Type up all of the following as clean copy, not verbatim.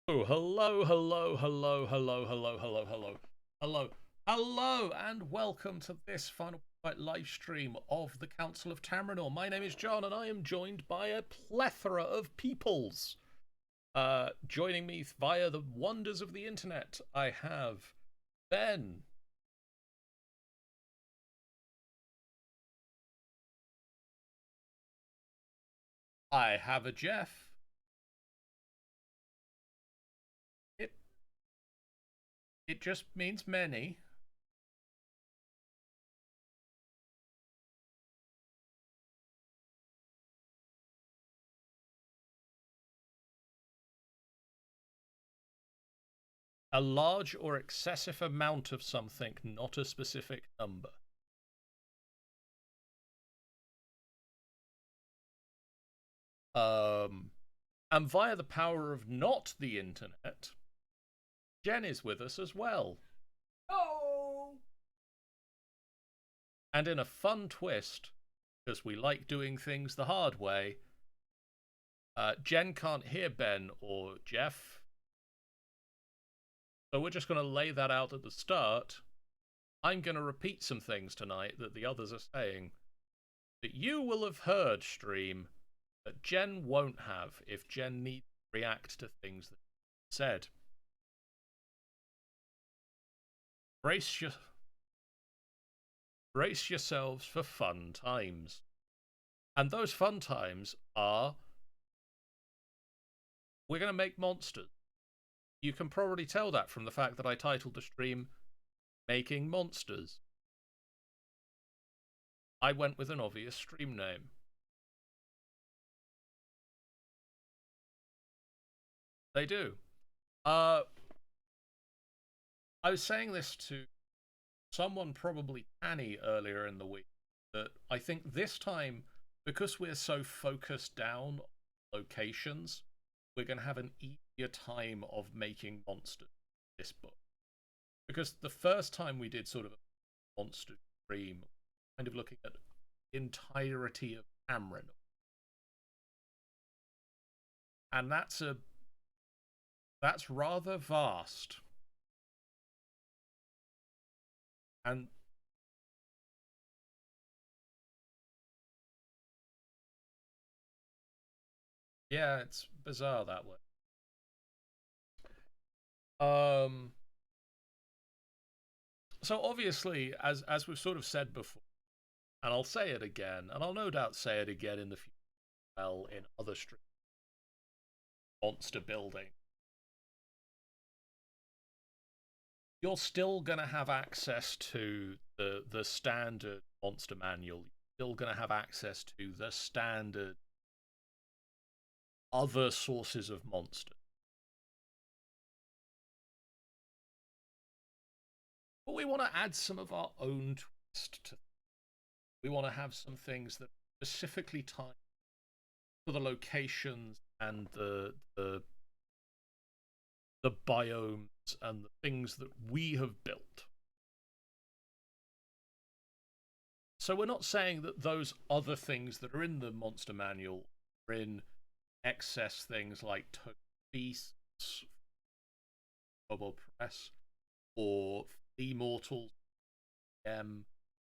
Oh, hello, hello, hello, hello, hello, hello, hello, hello, hello, and welcome to this final live stream of the Council of Tamrinor. My name is John, and I am joined by a plethora of peoples. Joining me via the wonders of the internet, I have Ben. I have a Geoff. It it just means many. A large or excessive amount of something, not a specific number. And via the power of not the internet, Jen is with us as well. Oh! And in a fun twist, because we like doing things the hard way, Jen can't hear Ben or Geoff. So we're just going to lay that out at the start. I'm going to repeat some things tonight that the others are saying that you will have heard, stream, that Jen won't have if Jen needs to react to things that are said. Brace yourselves for fun times. And those fun times are we're going to make monsters. You can probably tell that from the fact that I titled the stream Making Monsters. I went with an obvious stream name. They do. I was saying this to someone, probably Annie, earlier in the week, that I think this time, because we're so focused down on locations, we're going to have an easier time of making monsters in this book. Because the first time we did sort of a monster stream, kind of looking at the entirety of Tamrinor. And that's rather vast. And yeah, it's bizarre that way. So obviously, as we've sort of said before, and I'll say it again, and I'll no doubt say it again in the future, well, in other streams, monster building, you're still going to have access to the standard monster manual. You're still going to have access to the standard other sources of monsters. But we want to add some of our own twist to. We want to have some things that specifically tie to the locations and the biomes and the things that we have built. So we're not saying that those other things that are in the monster manual are in excess things like beasts, Global Press, or immortals,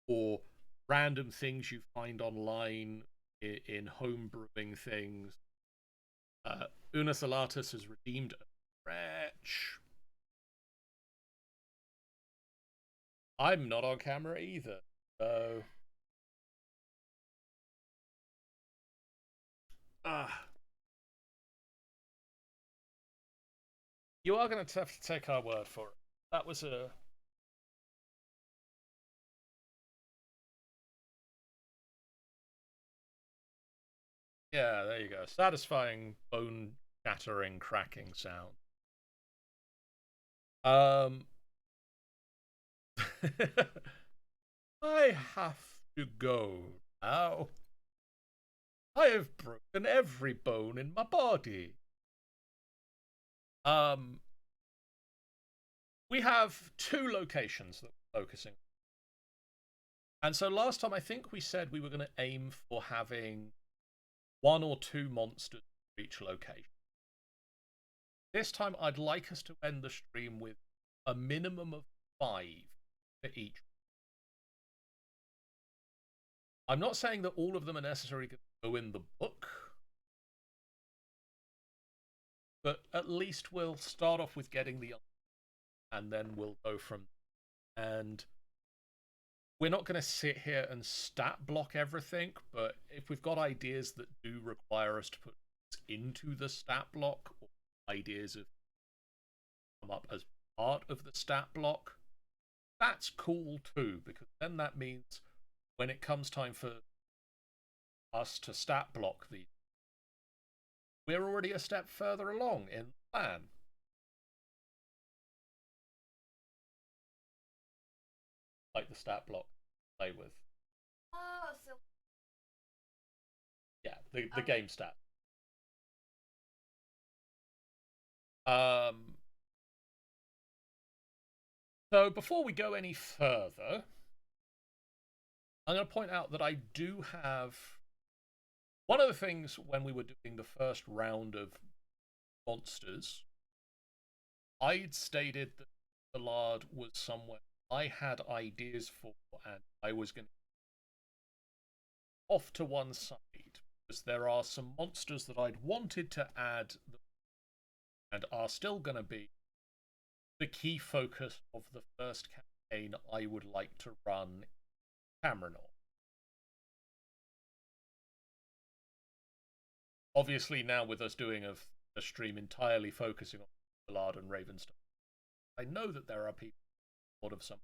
or random things you find online in homebrewing things. Unathalatus has redeemed a wretch. I'm not on camera either, so you are going to have to take our word for it. That was a yeah. There you go. Satisfying bone shattering, cracking sound. Um, I have to go now. I have broken every bone in my body. Um, we have two locations that we're focusing on. And so last time I think we said we were going to aim for having one or two monsters for each location. this time I'd like us to end the stream with a minimum of 5 for each. I'm not saying that all of them are necessary to go in the book, but at least we'll start off with getting the, and then we'll go from. And we're not going to sit here and stat block everything, but if we've got ideas that do require us to put into the stat block, or ideas of come up as part of the stat block, that's cool too, because then that means when it comes time for us to stat block these, we're already a step further along in the plan. Like the stat block to play with. Oh, so Yeah, the game stat. So before we go any further, I'm going to point out that I do have one of the things when we were doing the first round of monsters, I'd stated that the Lard was somewhere I had ideas for, and I was going to off to one side because there are some monsters that I'd wanted to add and are still going to be the key focus of the first campaign I would like to run in Tamrinor. Obviously, now with us doing a stream entirely focusing on Taur-Galade and Ravenstone, I know that there are people thought of some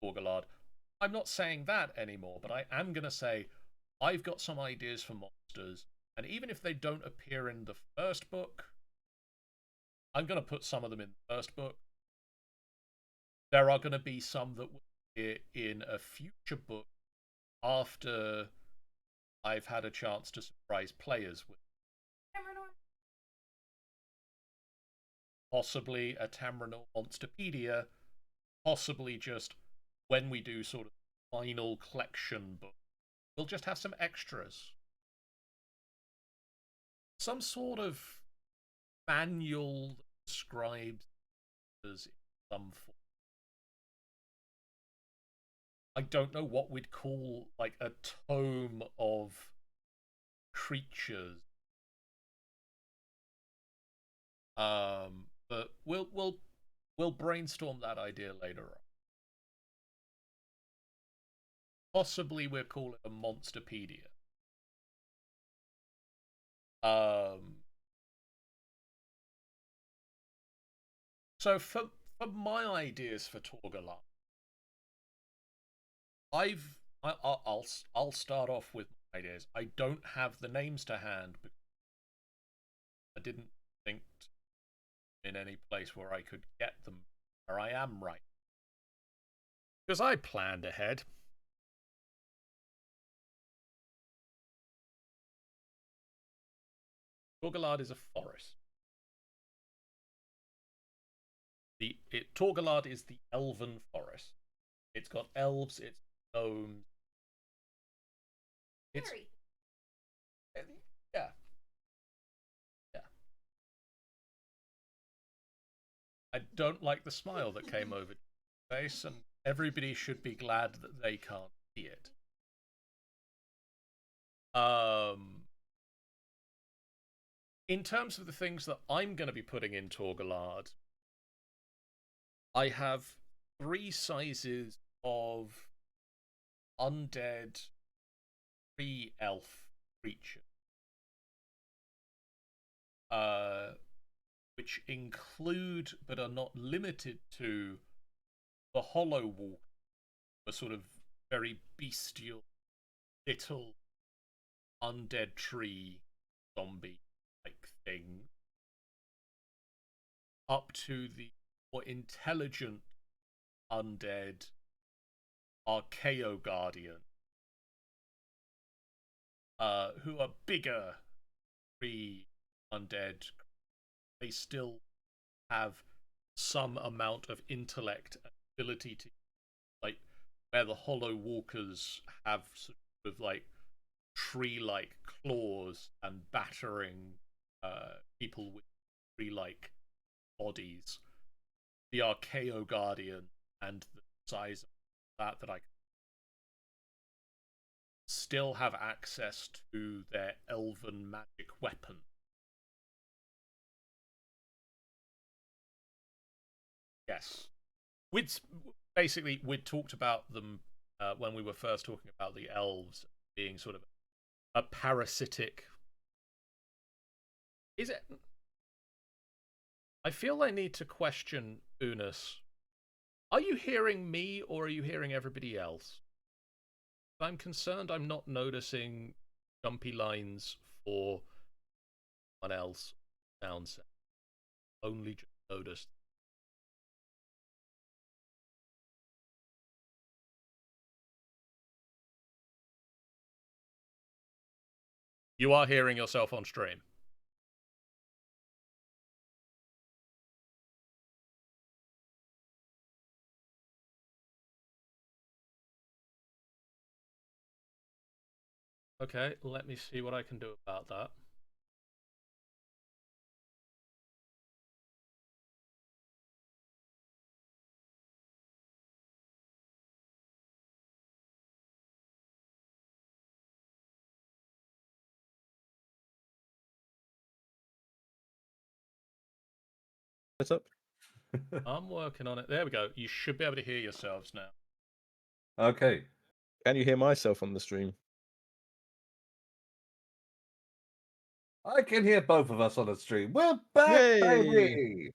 Taur-Galade. I'm not saying that anymore, but I am going to say I've got some ideas for monsters, and even if they don't appear in the first book, I'm going to put some of them in the first book. There are going to be some that will appear in a future book after I've had a chance to surprise players with. Tamrinor. Possibly a Tamrinor Monsterpedia, possibly just when we do sort of final collection book, we'll just have some extras. Some sort of manual that describes as in some form. I don't know what we'd call like a tome of creatures. But we'll brainstorm that idea later on. Possibly we'll call it a Monsterpedia. So for my ideas for Taur-Galade, I'll start off with my ideas. I don't have the names to hand because I didn't think in any place where I could get them where I am right. Because I planned ahead. Taur-Galade is a forest. Taur-Galade is the elven forest. It's got elves, it's gnomes. It's Harry. Yeah. Yeah. I don't like the smile that came over your face, and everybody should be glad that they can't see it. In terms of the things that I'm going to be putting in Taur-Galade, I have 3 sizes of undead 3-elf creatures, which include but are not limited to the Hollow Walk, a sort of very bestial little undead tree zombie like thing, up to the more intelligent undead Archaeo Guardian, who are bigger tree undead. They still have some amount of intellect and ability to, like, where the Hollow Walkers have sort of like tree-like claws and battering people with tree-like bodies, the Archaeo Guardian, and the size of that I still have access to their elven magic weapon. Yes. We'd talked about them when we were first talking about the elves being sort of a parasitic. Is it? I feel I need to question Unis. Are you hearing me or are you hearing everybody else? I'm concerned I'm not noticing jumpy lines for someone else. Sounds only just noticed. You are hearing yourself on stream. Okay, let me see what I can do about that. What's up? I'm working on it. There we go. You should be able to hear yourselves now. Okay. Can you hear myself on the stream? I can hear both of us on the stream. We're back, Yay! baby!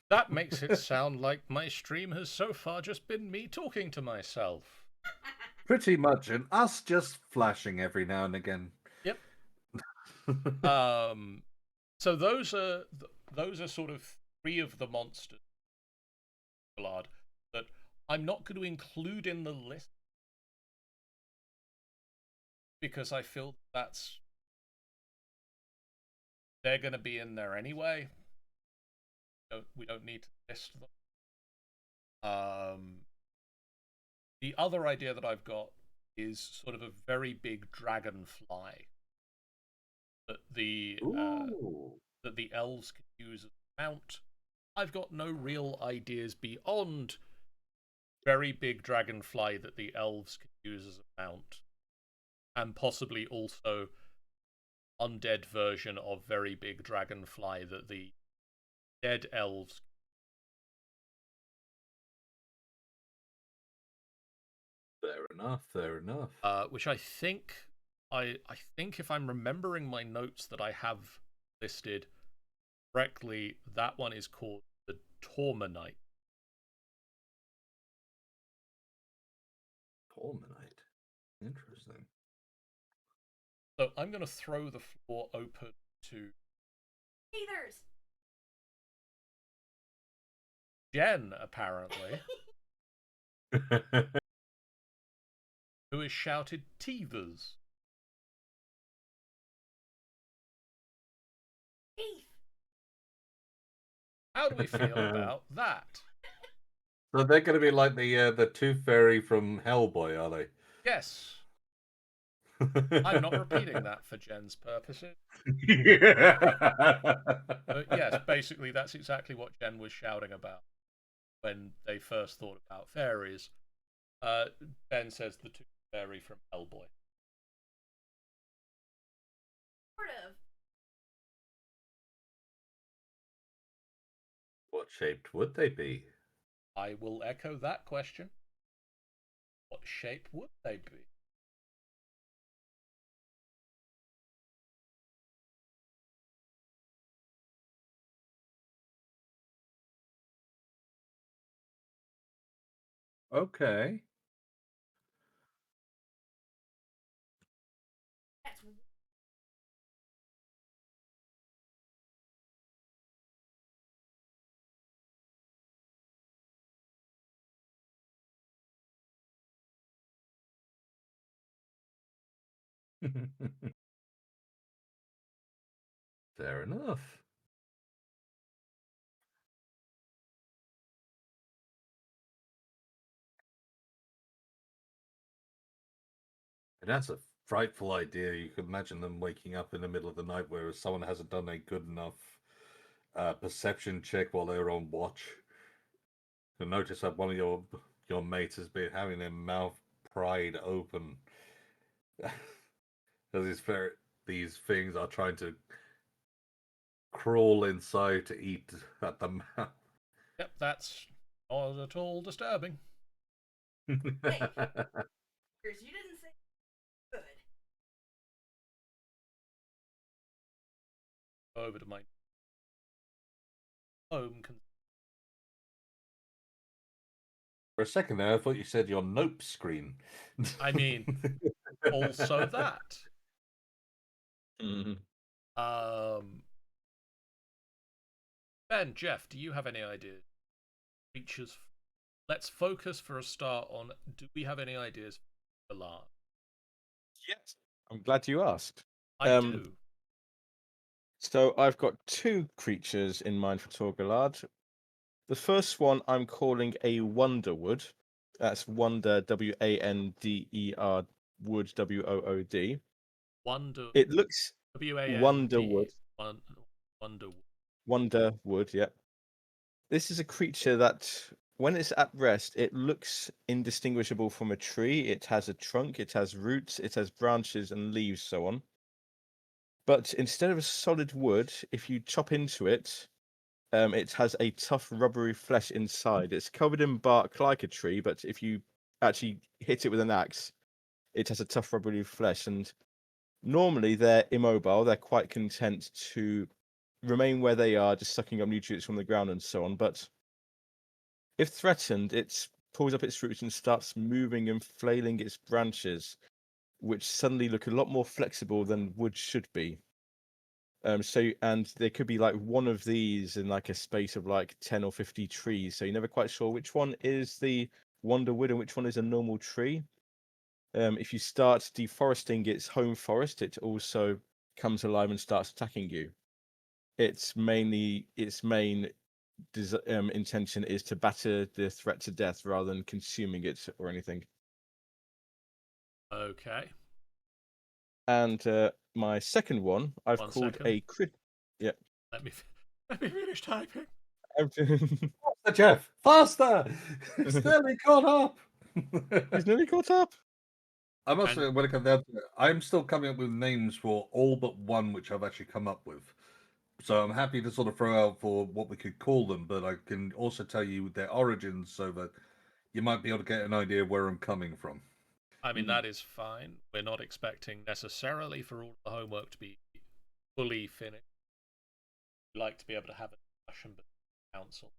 That makes it sound like my stream has so far just been me talking to myself. Pretty much, and us just flashing every now and again. Yep. So those are sort of three of the monsters that I'm not going to include in the list because I feel they're going to be in there anyway. We don't need to list them. The other idea that I've got is sort of a very big dragonfly that the elves can use as a mount. I've got no real ideas beyond very big dragonfly that the elves can use as a mount, and possibly also undead version of very big dragonfly that the dead elves. Fair enough. Fair enough. Which I think if I'm remembering my notes that I have listed correctly, that one is called the Tormenite. Tormenite. Interesting. So I'm going to throw the floor open to Heathers. Jen, apparently, who has shouted Teethers. Teeth. How do we feel about that? So they're going to be like the Tooth Fairy from Hellboy, are they? Yes. I'm not repeating that for Jen's purposes. But yes, basically that's exactly what Jen was shouting about when they first thought about fairies. Ben says the Tooth Fairy from Hellboy. Sort of. What shaped would they be? I will echo that question. What shape would they be? Okay. That's Fair enough. And that's a frightful idea. You can imagine them waking up in the middle of the night where someone hasn't done a good enough perception check while they're on watch. To notice that one of your mates has been having their mouth pried open as these things are trying to crawl inside to eat at the mouth. Yep, that's not at all disturbing. Hey, you didn't say good. Go over to my home. For a second there, I thought you said your nope screen. I mean, also that. Mhm. Ben, Geoff, do you have any ideas? Creatures. Let's focus for a start on. Do we have any ideas for Galade? Yes. I'm glad you asked. I Um, do. So I've got two creatures in mind for Taur-Galade. The first one I'm calling a Wonderwood. That's Wonder, Wander, Wood, Wood. Wonder. It looks Wand. Wonderwood. Wonder. Wonderwood, yeah. This is a creature that, when it's at rest, it looks indistinguishable from a tree. It has a trunk, it has roots, it has branches and leaves, so on. But instead of a solid wood, if you chop into it, it has a tough, rubbery flesh inside. It's covered in bark like a tree, but if you actually hit it with an axe, it has a tough, rubbery flesh. And normally they're immobile. They're quite content to remain where they are, just sucking up nutrients from the ground and so on. But if threatened, it pulls up its roots and starts moving and flailing its branches, which suddenly look a lot more flexible than wood should be. And there could be like one of these in like a space of like 10 or 50 trees. So you're never quite sure which one is the Wonderwood and which one is a normal tree. If you start deforesting its home forest, it also comes alive and starts attacking you. Its main intention is to batter the threat to death rather than consuming it or anything. Okay. And my second one, I've One called second. a crit. Yeah. Let me finish typing. Faster, Geoff! Faster! It's nearly caught up! He's nearly caught up. I must say, when it comes down to it, I'm still coming up with names for all but one which I've actually come up with. So I'm happy to sort of throw out for what we could call them, but I can also tell you their origins so that you might be able to get an idea of where I'm coming from. I mean, that is fine. We're not expecting necessarily for all the homework to be fully finished. We like to be able to have a discussion with the council.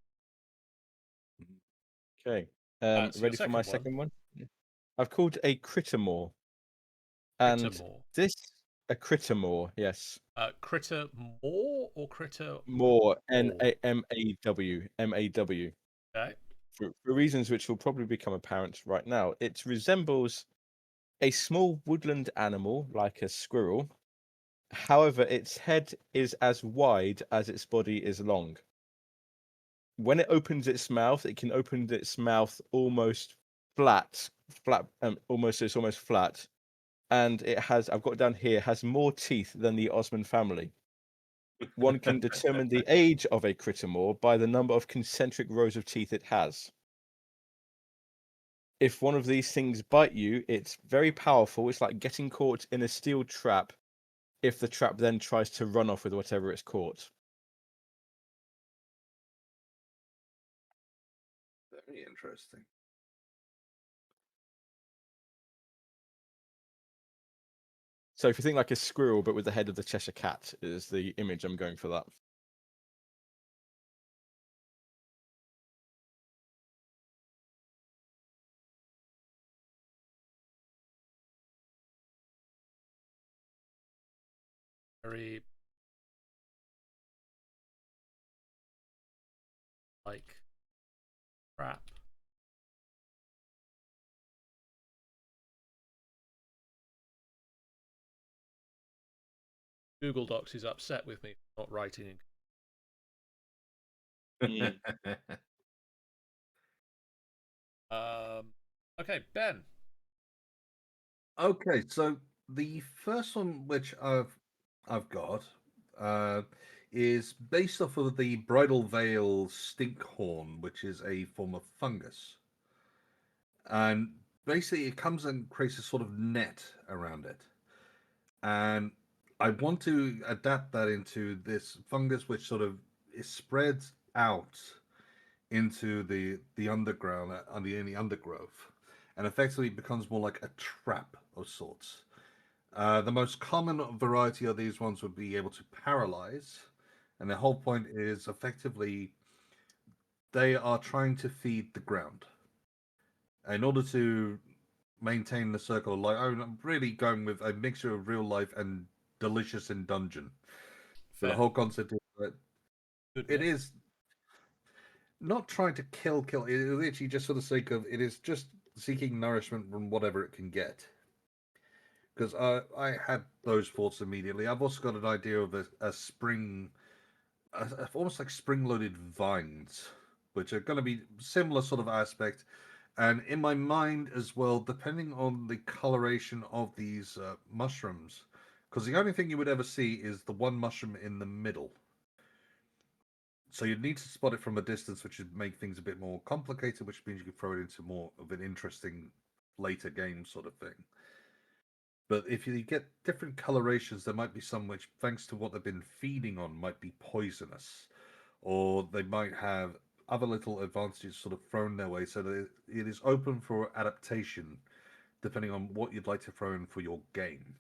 Okay. So your Ready for my second one? second one? Yeah. I've called a Crittermore. And Crittermore. this a Crittermore, yes. Critter more or critter More more? Maw. Okay. For reasons which will probably become apparent right now. It resembles a small woodland animal like a squirrel. However, its head is as wide as its body is long. When it opens its mouth, it can open its mouth almost flat, it's almost flat, and it has, I've got down here, has more teeth than the Osmond family. One can determine the age of a Crittermore by the number of concentric rows of teeth it has. If one of these things bite you, it's very powerful. It's like getting caught in a steel trap if the trap then tries to run off with whatever it's caught. Very interesting. So if you think like a squirrel but with the head of the Cheshire Cat is the image I'm going for that. Very like crap. Google Docs is upset with me for not writing. Okay, Ben. Okay, so the first one which I've got is based off of the Bridal Veil stinkhorn, which is a form of fungus. And basically, it comes and creates a sort of net around it. And I want to adapt that into this fungus, which sort of it spreads out into the underground, under any undergrowth, and effectively becomes more like a trap of sorts. The most common variety of these ones would be able to paralyze, and the whole point is effectively they are trying to feed the ground in order to maintain the circle of life. I'm really going with a mixture of real life and delicious in dungeon. So the Fair. whole concept is that Good it one. is not trying to kill. It is literally just for the sake of it is just seeking nourishment from whatever it can get. Because I had those thoughts immediately. I've also got an idea of a spring, almost like spring-loaded vines, which are going to be similar sort of aspect. And in my mind as well, depending on the coloration of these mushrooms, because the only thing you would ever see is the one mushroom in the middle. So you'd need to spot it from a distance, which would make things a bit more complicated, which means you could throw it into more of an interesting later game sort of thing. But if you get different colorations, there might be some which, thanks to what they've been feeding on, might be poisonous. Or they might have other little advantages sort of thrown their way, so that it is open for adaptation, depending on what you'd like to throw in for your game.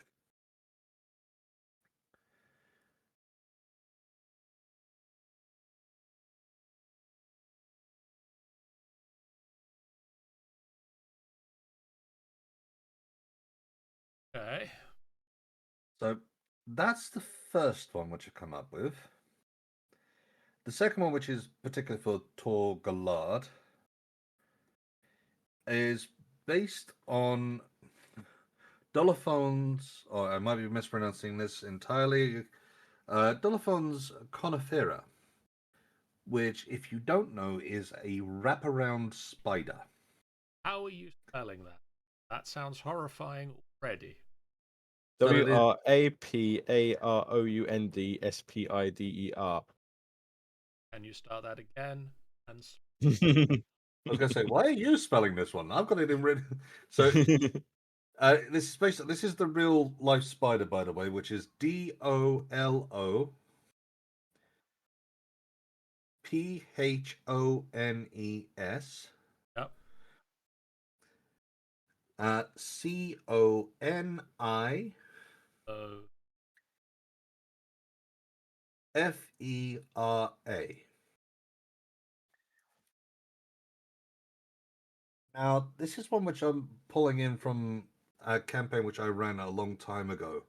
Okay. So that's the first one which I come up with. The second one, which is particularly for Taur-Galade, is based on Dolophon's, or I might be mispronouncing this entirely, Dolophon's conifera, which, if you don't know, is a wraparound spider. How are you spelling that? That sounds horrifying already. So it is- WRAPAROUNDSPIDER. Can you start that again? And I was going to say, why are you spelling this one? I've got it in written. So this is the real life spider, by the way, which is DOLOPHONES yep. CONI So FERA. Now, this is one which I'm pulling in from a campaign which I ran a long time ago.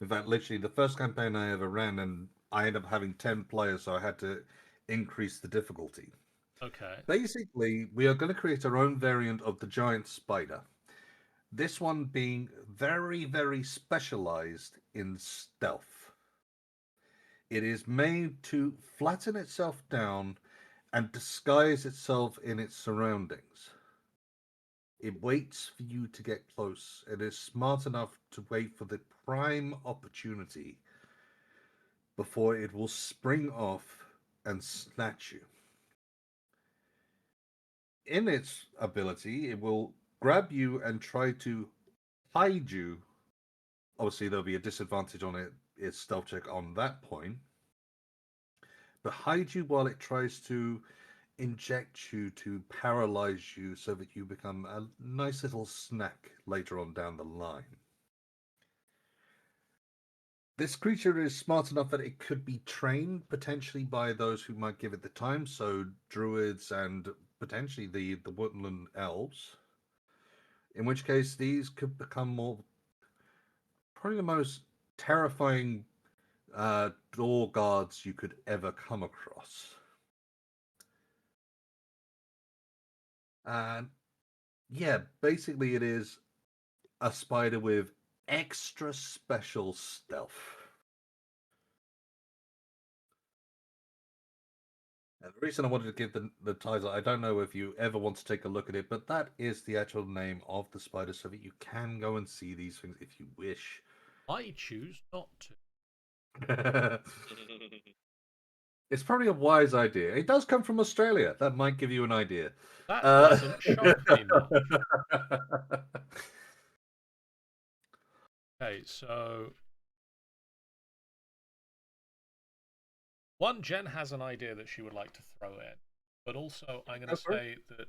In fact, literally the first campaign I ever ran, and I ended up having 10 players, so I had to increase the difficulty. okay. Basically, we are going to create our own variant of the giant spider. This one being very, very specialized in stealth. It is made to flatten itself down and disguise itself in its surroundings. It waits for you to get close. It is smart enough to wait for the prime opportunity before it will spring off and snatch you. In its ability, it will grab you and try to hide you. Obviously, there'll be a disadvantage on its stealth check on that point. But hide you while it tries to inject you to paralyze you so that you become a nice little snack later on down the line. This creature is smart enough that it could be trained potentially by those who might give it the time, so druids and potentially the woodland elves. In which case, these could become more probably the most terrifying door guards you could ever come across. And yeah, basically, it is a spider with extra special stealth. And the reason I wanted to give the title, I don't know if you ever want to take a look at it, but that is the actual name of the spider so that you can go and see these things if you wish. I choose not to. It's probably a wise idea. It does come from Australia. That might give you an idea. That doesn't shock me much. Okay, so Jen has an idea that she would like to throw in, but also I'm going to say that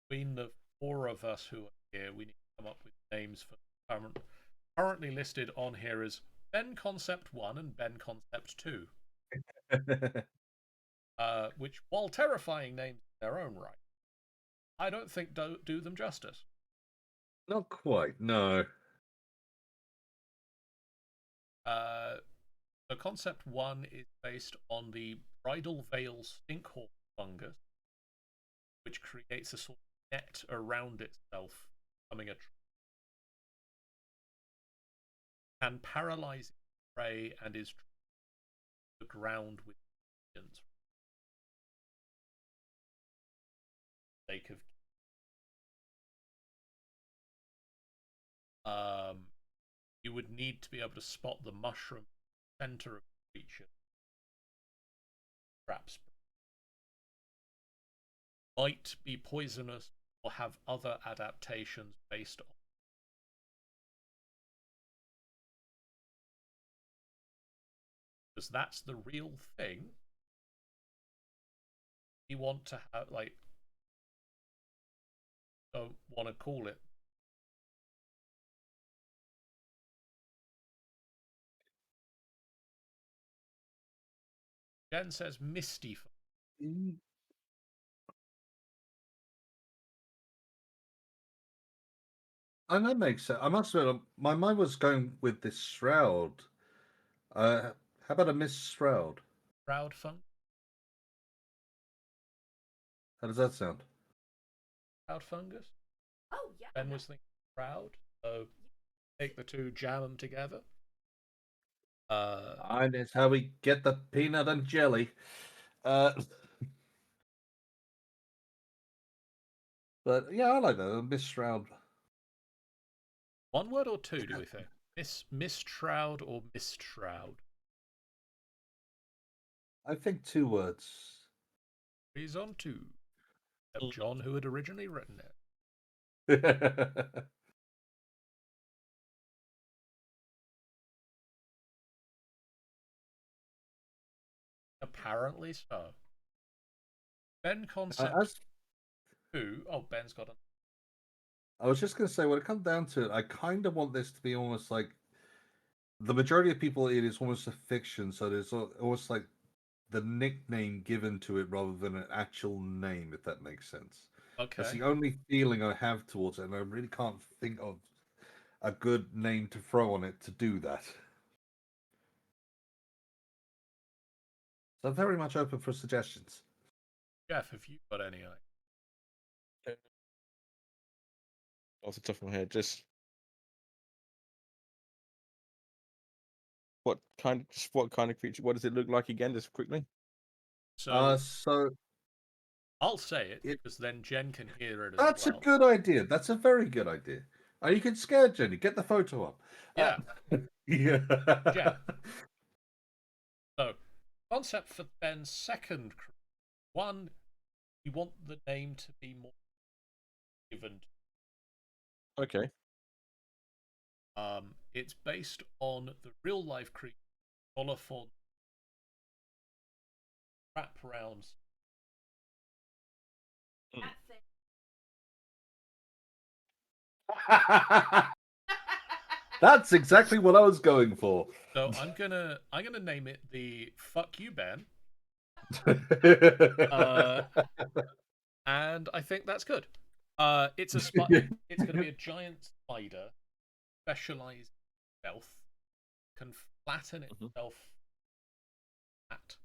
between the 4 of us who are here, we need to come up with names for currently listed on here as Ben Concept 1 and Ben Concept 2. Which, while terrifying names in their own right, I don't think do them justice. Not quite, no. So Concept 1 is based on the bridal veil stinkhorn fungus, which creates a sort of net around itself, becoming a can paralyze prey and is the ground with agents. Sake of you would need to be able to spot the mushroom center of the creature. Perhaps might be poisonous or have other adaptations based on. Because that's the real thing. You want to have, like, don't want to call it. Jen says misty. And that makes sense. I must admit, my mind was going with this shroud. How about a Miss Shroud? Shroud funk. How does that sound? Shroud fungus. Oh yeah. Ben was thinking shroud. So take the two, jam them together. And it's how we get the peanut and jelly. But yeah, I like that. Miss Shroud. One word or two, do we think? Miss Shroud or Mist Shroud? I think 2 words. He's on 2. John, who had originally written it. Apparently so. Ben Concept 2. Oh, Ben's got a. I was just going to say, when it comes down to it, I kind of want this to be almost like the majority of people, it is almost a fiction. So there's almost like the nickname given to it rather than an actual name, if that makes sense. Okay. That's the only feeling I have towards it, and I really can't think of a good name to throw on it to do that. So I'm very much open for suggestions. Geoff, have you got any idea? Off the top of my head, just what kind of creature? What does it look like again? Just quickly. So So I'll say it because then Jen can hear it as that's well. a good idea. That's a very good idea. You can scare Jenny. Get the photo up. Yeah. Yeah. Jen. So, concept for Ben's second crew. 1, you want the name to be more given. Okay. It's based on the real life creature Colophon wrap rounds. That thing. That's exactly what I was going for. So I'm gonna name it the Fuck You Ben. And I think that's good. It's it's gonna be a giant spider, specialized in stealth, can flatten itself flat,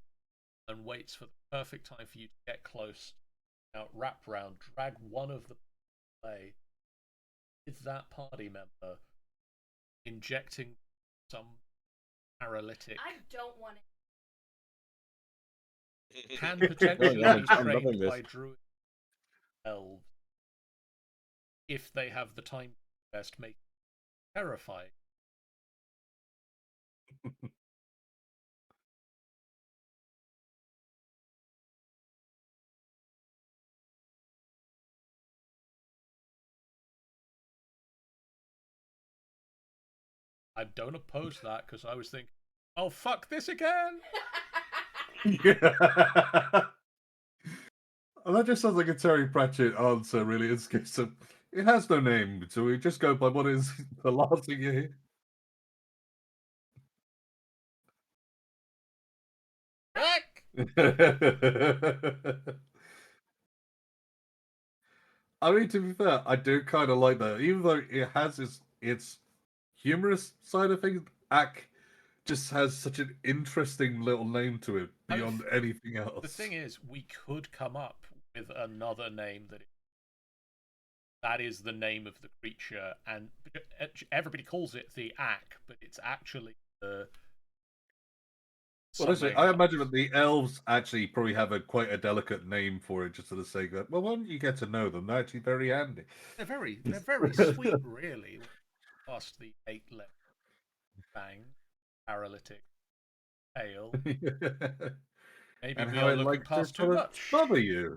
and waits for the perfect time for you to get close. Now wrap round, drag one of the play with that party member, injecting some paralytic. I don't want it. Can potentially be trained by druid elves if they have the time to best make it terrifying. I don't oppose that because I was thinking, oh fuck this again. Yeah. And that just sounds like a Terry Pratchett answer, really. It's case of, it has no name, so we just go by what is the last thing you hear. Heck! I mean, to be fair, I do kind of like that. Even though it has its humorous side of things, Ack just has such an interesting little name to it I mean, beyond anything else. The thing is, we could come up with another name that is the name of the creature, and everybody calls it the Ack, but it's actually the. Well, listen, I imagine that the elves actually probably have quite a delicate name for it, just for the sake of, well, when you get to know them, they're actually very handy. They're very sweet, really. Past the 8-letter bang, paralytic tail. Maybe And we how are I looking like to past too sort of much. smother you.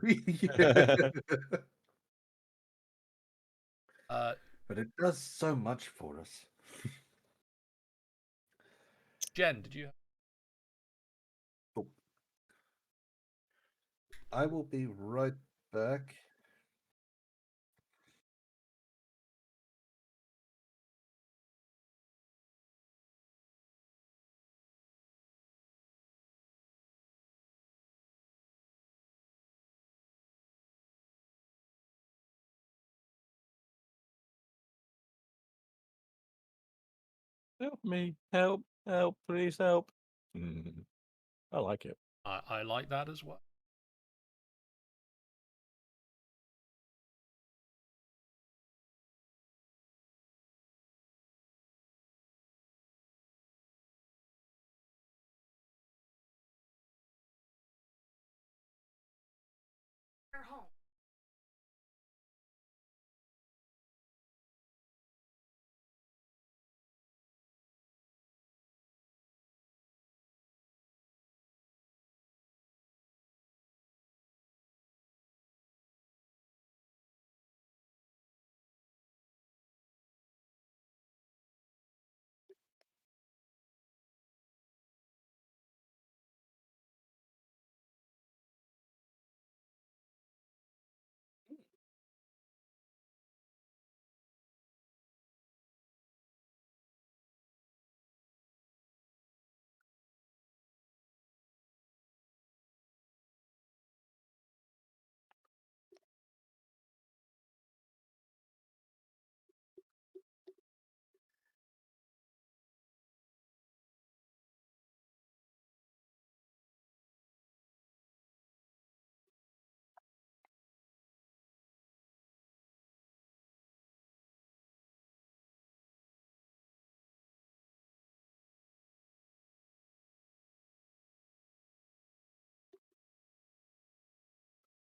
But it does so much for us. Jen, did you? Oh. I will be right back. Help me, help, help, please help. I like it. I like that as well. Her home.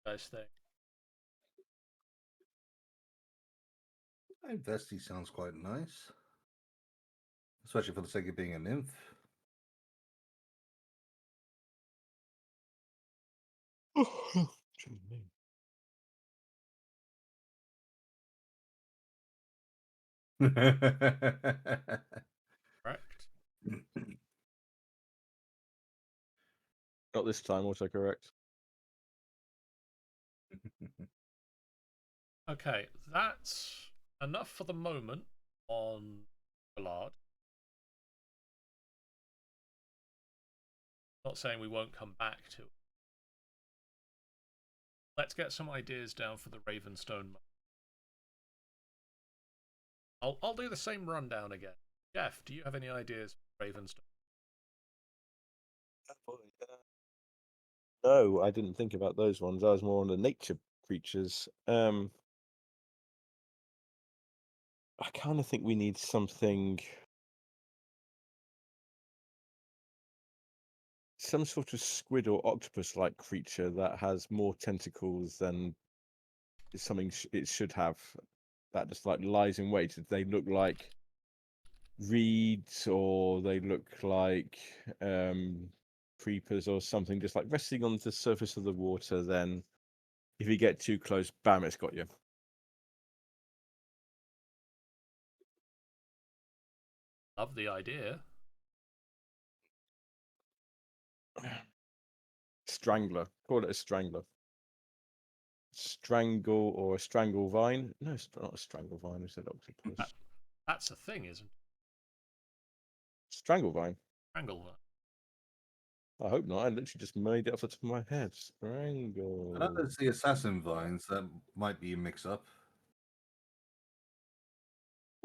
Nice thing. Vesty sounds quite nice. Especially for the sake of being a nymph. Correct. Not this time, autocorrect. Okay, that's enough for the moment on Galade. Not saying we won't come back to it. Let's get some ideas down for the Ravenstone. I'll do the same rundown again. Geoff, do you have any ideas for Ravenstone? No, I didn't think about those ones. I was more on the nature creatures. I kind of think we need something, some sort of squid or octopus-like creature that has more tentacles than something it should have. That just like lies in wait. They look like reeds, or they look like creepers or something, just like resting on the surface of the water. Then, if you get too close, bam, it's got you. Love the idea. Strangler. Call it a strangler. Strangle or a strangle vine. No, it's not a strangle vine. It's an octopus. That's a thing, isn't it? Strangle vine. Strangle. I hope not. I literally just made it off the top of my head. Strangle. I know there's the assassin vines that might be a mix-up.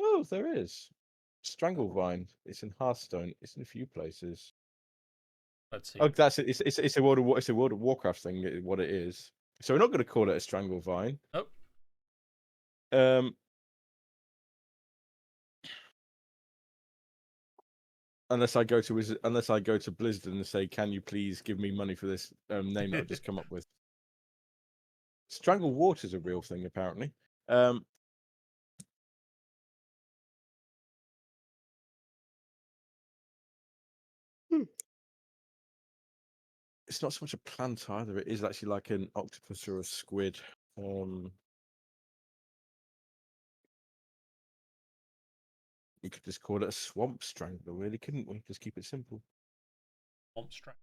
Oh, there is. Strangle vine. It's in Hearthstone. It's in a few places. Let's see. Oh, that's it. It's a World of Warcraft thing. What it is. So we're not going to call it a strangle vine. Nope. Unless I go to Blizzard and say, "Can you please give me money for this name that I've just come up with?" Strangle water is a real thing, apparently. It's not so much a plant either. It is actually like an octopus or a squid. You could just call it a swamp strangler, really, couldn't we? Just keep it simple. Swamp strangler.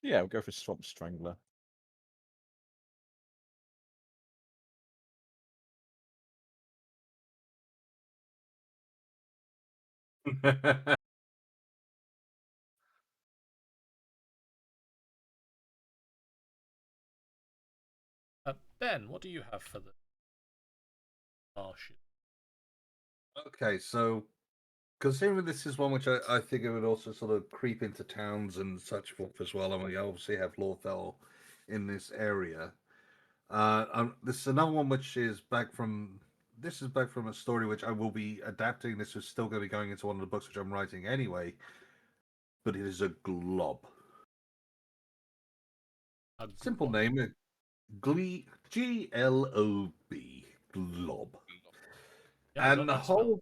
Yeah, we'll go for swamp strangler. Ben, what do you have for the marshes? Okay, so considering this is one which I think it would also sort of creep into towns and such forth as well, and we obviously have Lorfell in this area. This is another one which is back from a story which I will be adapting. This is still going to be going into one of the books which I'm writing anyway, but it is a glob. Simple name, G-L-O-B, glob. Yeah, And the whole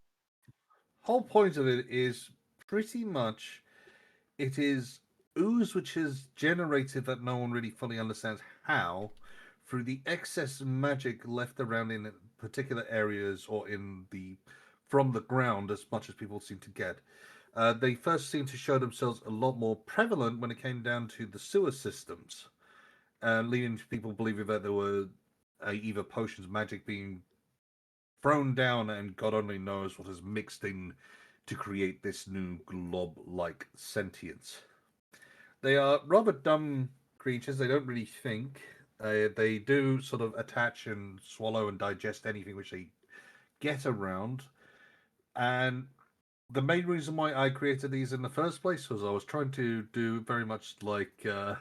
point of it is pretty much it is ooze which is generated that no one really fully understands how through the excess magic left around in particular areas or from the ground as much as people seem to get. They first seem to show themselves a lot more prevalent when it came down to the sewer systems, leading to people believing that there were either potions, magic being thrown down, and God only knows what is mixed in to create this new glob-like sentience. They are rather dumb creatures. They don't really think. They do sort of attach and swallow and digest anything which they get around. And the main reason why I created these in the first place was I was trying to do very much like Red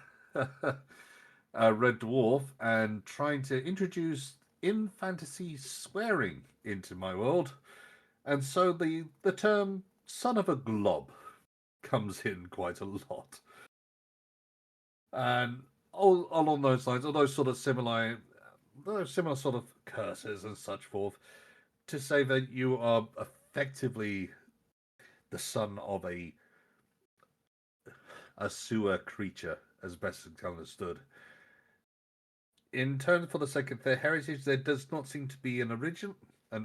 Dwarf and trying to introduce in fantasy swearing into my world. And so the term son of a glob comes in quite a lot. And all along those lines, all those similar sort of curses and such forth, to say that you are effectively the son of a sewer creature, as best as understood. In terms for the sake of their heritage, there does not seem to be an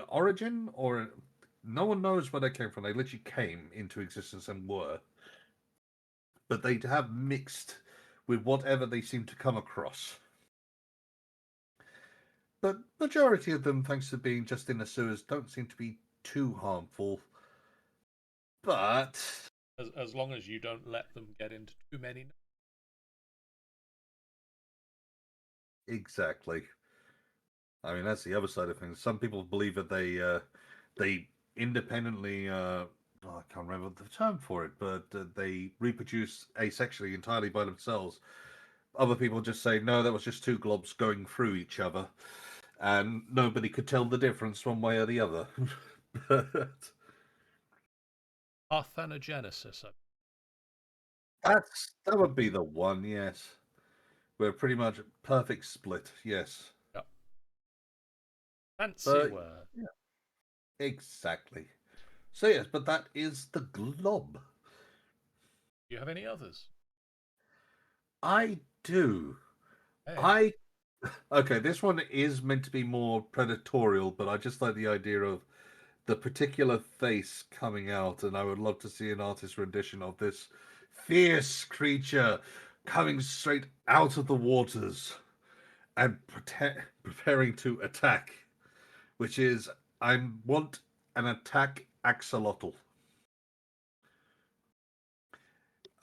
origin, or no one knows where they came from. They literally came into existence and were, but they have mixed with whatever they seem to come across. But majority of them, thanks to being just in the sewers, don't seem to be too harmful. But as long as you don't let them get into too many. Exactly. I mean, that's the other side of things. Some people believe that they independently. I can't remember the term for it, but they reproduce asexually entirely by themselves. Other people just say, no, that was just two globs going through each other, and nobody could tell the difference one way or the other. But Parthenogenesis. that would be the one, yes. We're pretty much perfect split, yes. Yep. Fancy But, word. yeah, exactly. So yes, but that is the glob. Do you have any others? I do. Hey. I Okay, this one is meant to be more predatorial, but I just like the idea of the particular face coming out, and I would love to see an artist rendition of this fierce creature coming straight out of the waters and preparing to attack, which is I want an attack axolotl.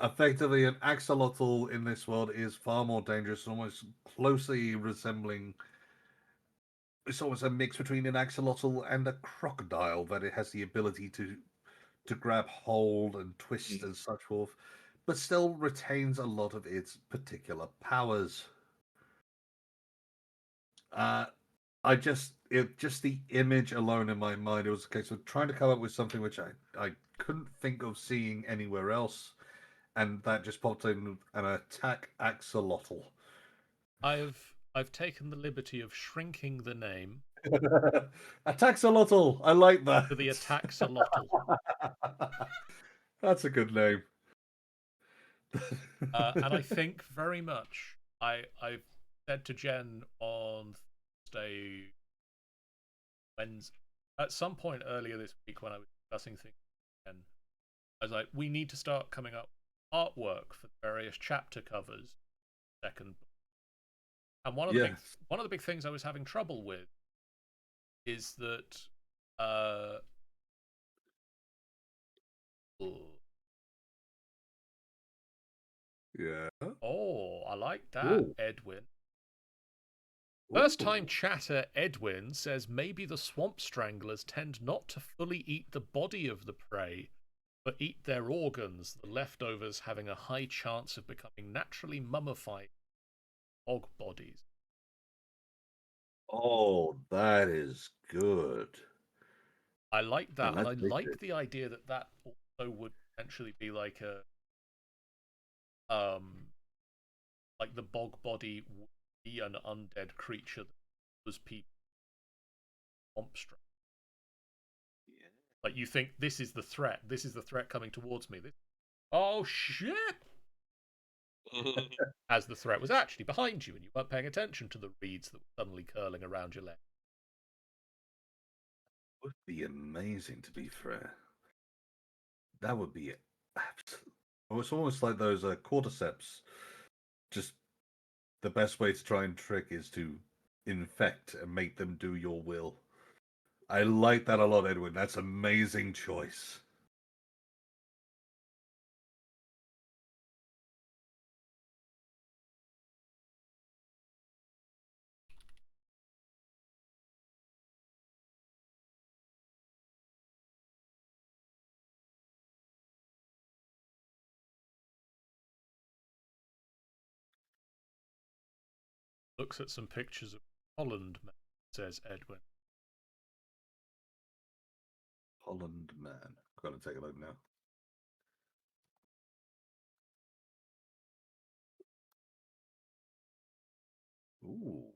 Effectively, an axolotl in this world is far more dangerous, almost closely resembling. It's almost a mix between an axolotl and a crocodile, that it has the ability to grab hold and twist and such forth, but still retains a lot of its particular powers. Just the image alone in my mind, it was a case of trying to come up with something which I couldn't think of seeing anywhere else, and that just popped in an attack axolotl. I've taken the liberty of shrinking the name Attaxolotl, I like that. to the Attaxolotl. That's a good name. And I think very much I've said to Jen on Thursday, Wednesday, at some point earlier this week when I was discussing things with Jen, I was like, we need to start coming up with artwork for the various chapter covers. Second, and one of the big things I was having trouble with is that Yeah. oh, I like that, Ooh. Edwin. First time chatter Edwin says maybe the swamp stranglers tend not to fully eat the body of the prey, but eat their organs, the leftovers having a high chance of becoming naturally mummified bog bodies. Oh, that is good. I like that, Yeah, and I that's like wicked. the idea that that also would potentially be like a like the bog body would be an undead creature that was people swamp stranglers. Yeah. Like you think this is the threat. This is the threat coming towards me. Oh shit! As the threat was actually behind you, and you weren't paying attention to the reeds that were suddenly curling around your leg. Would be amazing, to be fair. That would be absolutely. It's almost like those cordyceps. Just the best way to try and trick is to infect and make them do your will. I like that a lot, Edwin. That's an amazing choice. Looks at some pictures of Holland, says Edwin. Holland man. Gotta take a look now. Ooh.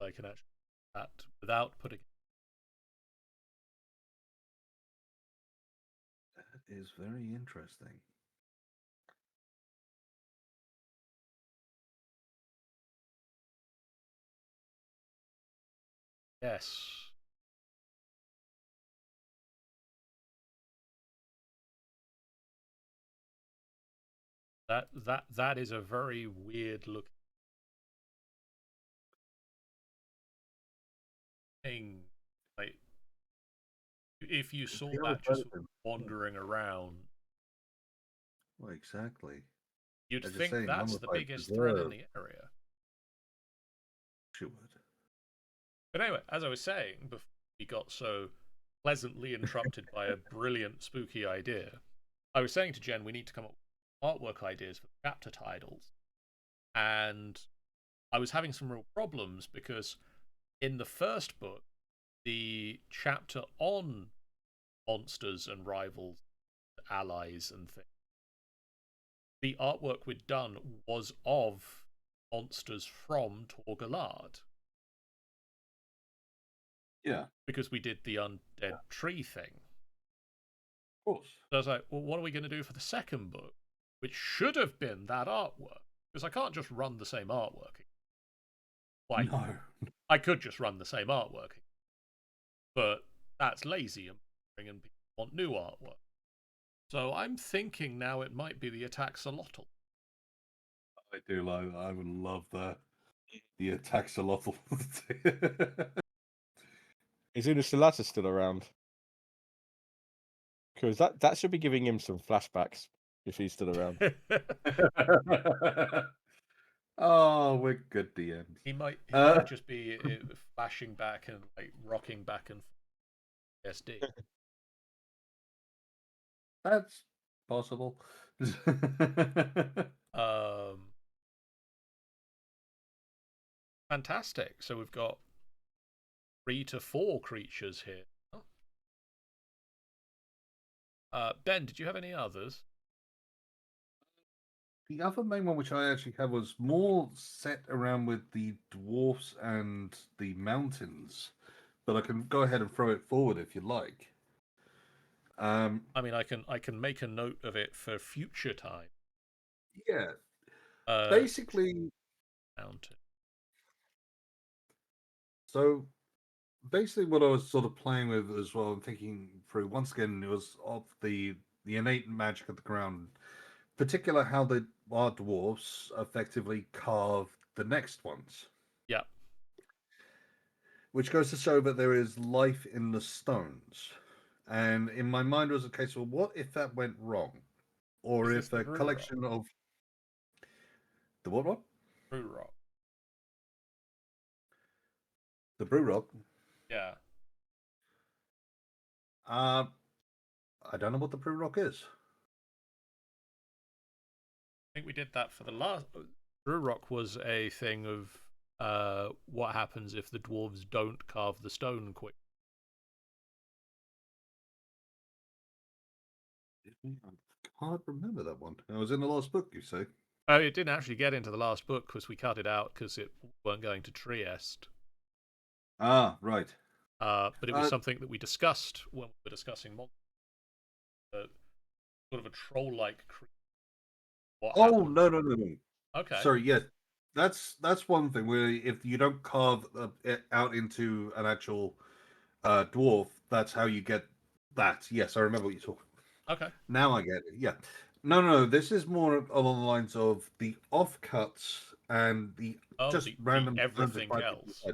I can actually that without putting. That is very interesting. Yes. That is a very weird looking thing. Like, if you saw that just wandering around, Well, exactly. you'd They're just think saying that's the mummified biggest threat in preserved. the area. She would. But anyway, as I was saying, before we got so pleasantly interrupted by a brilliant, spooky idea, I was saying to Jen, we need to come up with artwork ideas for the chapter titles. And I was having some real problems because in the first book, the chapter on monsters and rivals, allies and things, the artwork we'd done was of monsters from Taur-Galade. Yeah, Because we did the undead tree thing. of course. So I was like, well, what are we going to do for the second book? which should have been that artwork, because I can't just run the same artwork. Like, No. I could just run the same artwork, but that's lazy and people want new artwork. So I'm thinking now it might be the Ataxolotl. I do like. I would love that. The Ataxolotl. Is Unistalata still around? Because that should be giving him some flashbacks if he's still around. Oh, we're good DMs. He might just be flashing back and like rocking back and forth. SD. That's possible. Fantastic. So we've got 3 to 4 creatures here. Ben, did you have any others? The other main one, which I actually had, was more set around with the dwarfs and the mountains, but I can go ahead and throw it forward if you like. I mean, I can make a note of it for future time. Yeah. Basically, mountain. So basically, what I was sort of playing with as well, and thinking through once again, it was of the innate magic of the ground, particular how our dwarfs effectively carve the next ones. Yeah. Which goes to show that there is life in the stones. And in my mind was a case of what if that went wrong? Or Is if this a the brew collection rock? of the what? Brew rock. The brew rock. Yeah. I don't know what the brew rock is. I think we did that for the last. Brew rock was a thing of what happens if the dwarves don't carve the stone quick. I can't remember that one. It was in the last book, you say? Oh, it didn't actually get into the last book because we cut it out because it weren't going to Trieste. Ah, right. But it was something that we discussed when we were discussing monsters. Sort of a troll-like creature. No. Okay. Sorry, yes. That's one thing where if you don't carve it out into an actual dwarf, that's how you get that. Yes, I remember what you're talking. Okay. Now I get it. Yeah. No. This is more along the lines of the offcuts and the just random the everything else.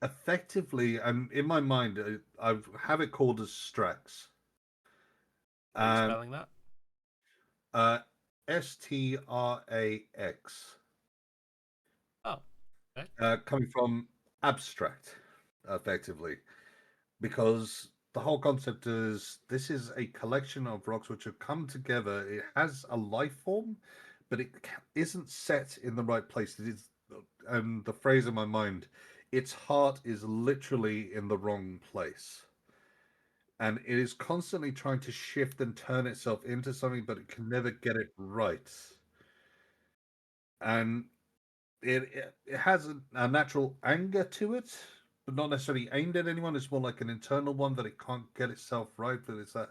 Effectively, and in my mind, I have it called as Strax. Are you spelling that? Strax. Oh. Okay. Coming from abstract, effectively, because the whole concept is this is a collection of rocks which have come together. It has a life form, but it isn't set in the right place. It is, and the phrase in my mind, its heart is literally in the wrong place. And it is constantly trying to shift and turn itself into something, but it can never get it right. And it has a natural anger to it, but not necessarily aimed at anyone. It's more like an internal one that it can't get itself right, but it's that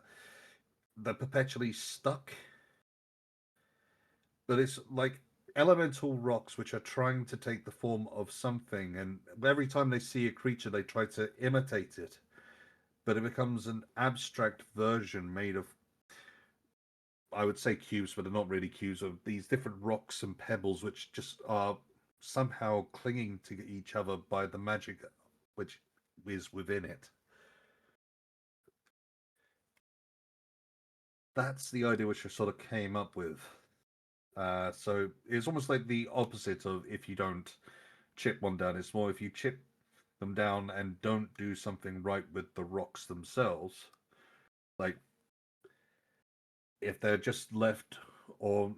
they're perpetually stuck. But it's like elemental rocks which are trying to take the form of something, and every time they see a creature, they try to imitate it, but it becomes an abstract version made of, I would say, cubes, but they're not really cubes, of these different rocks and pebbles which just are somehow clinging to each other by the magic which is within it. That's the idea which I sort of came up with. So it's almost like the opposite of if you don't chip one down. It's more if you chip them down and don't do something right with the rocks themselves. Like if they're just left or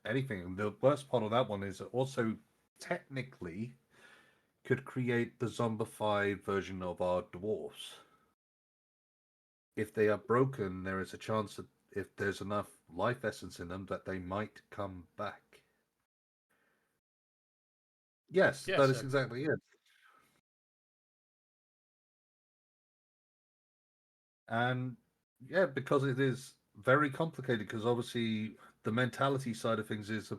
anything. The worst part of that one is it also technically could create the zombified version of our dwarfs. If they are broken, there is a chance that if there's enough life essence in them that they might come back. Yes, that is exactly it. And yeah, because it is very complicated, because obviously the mentality side of things is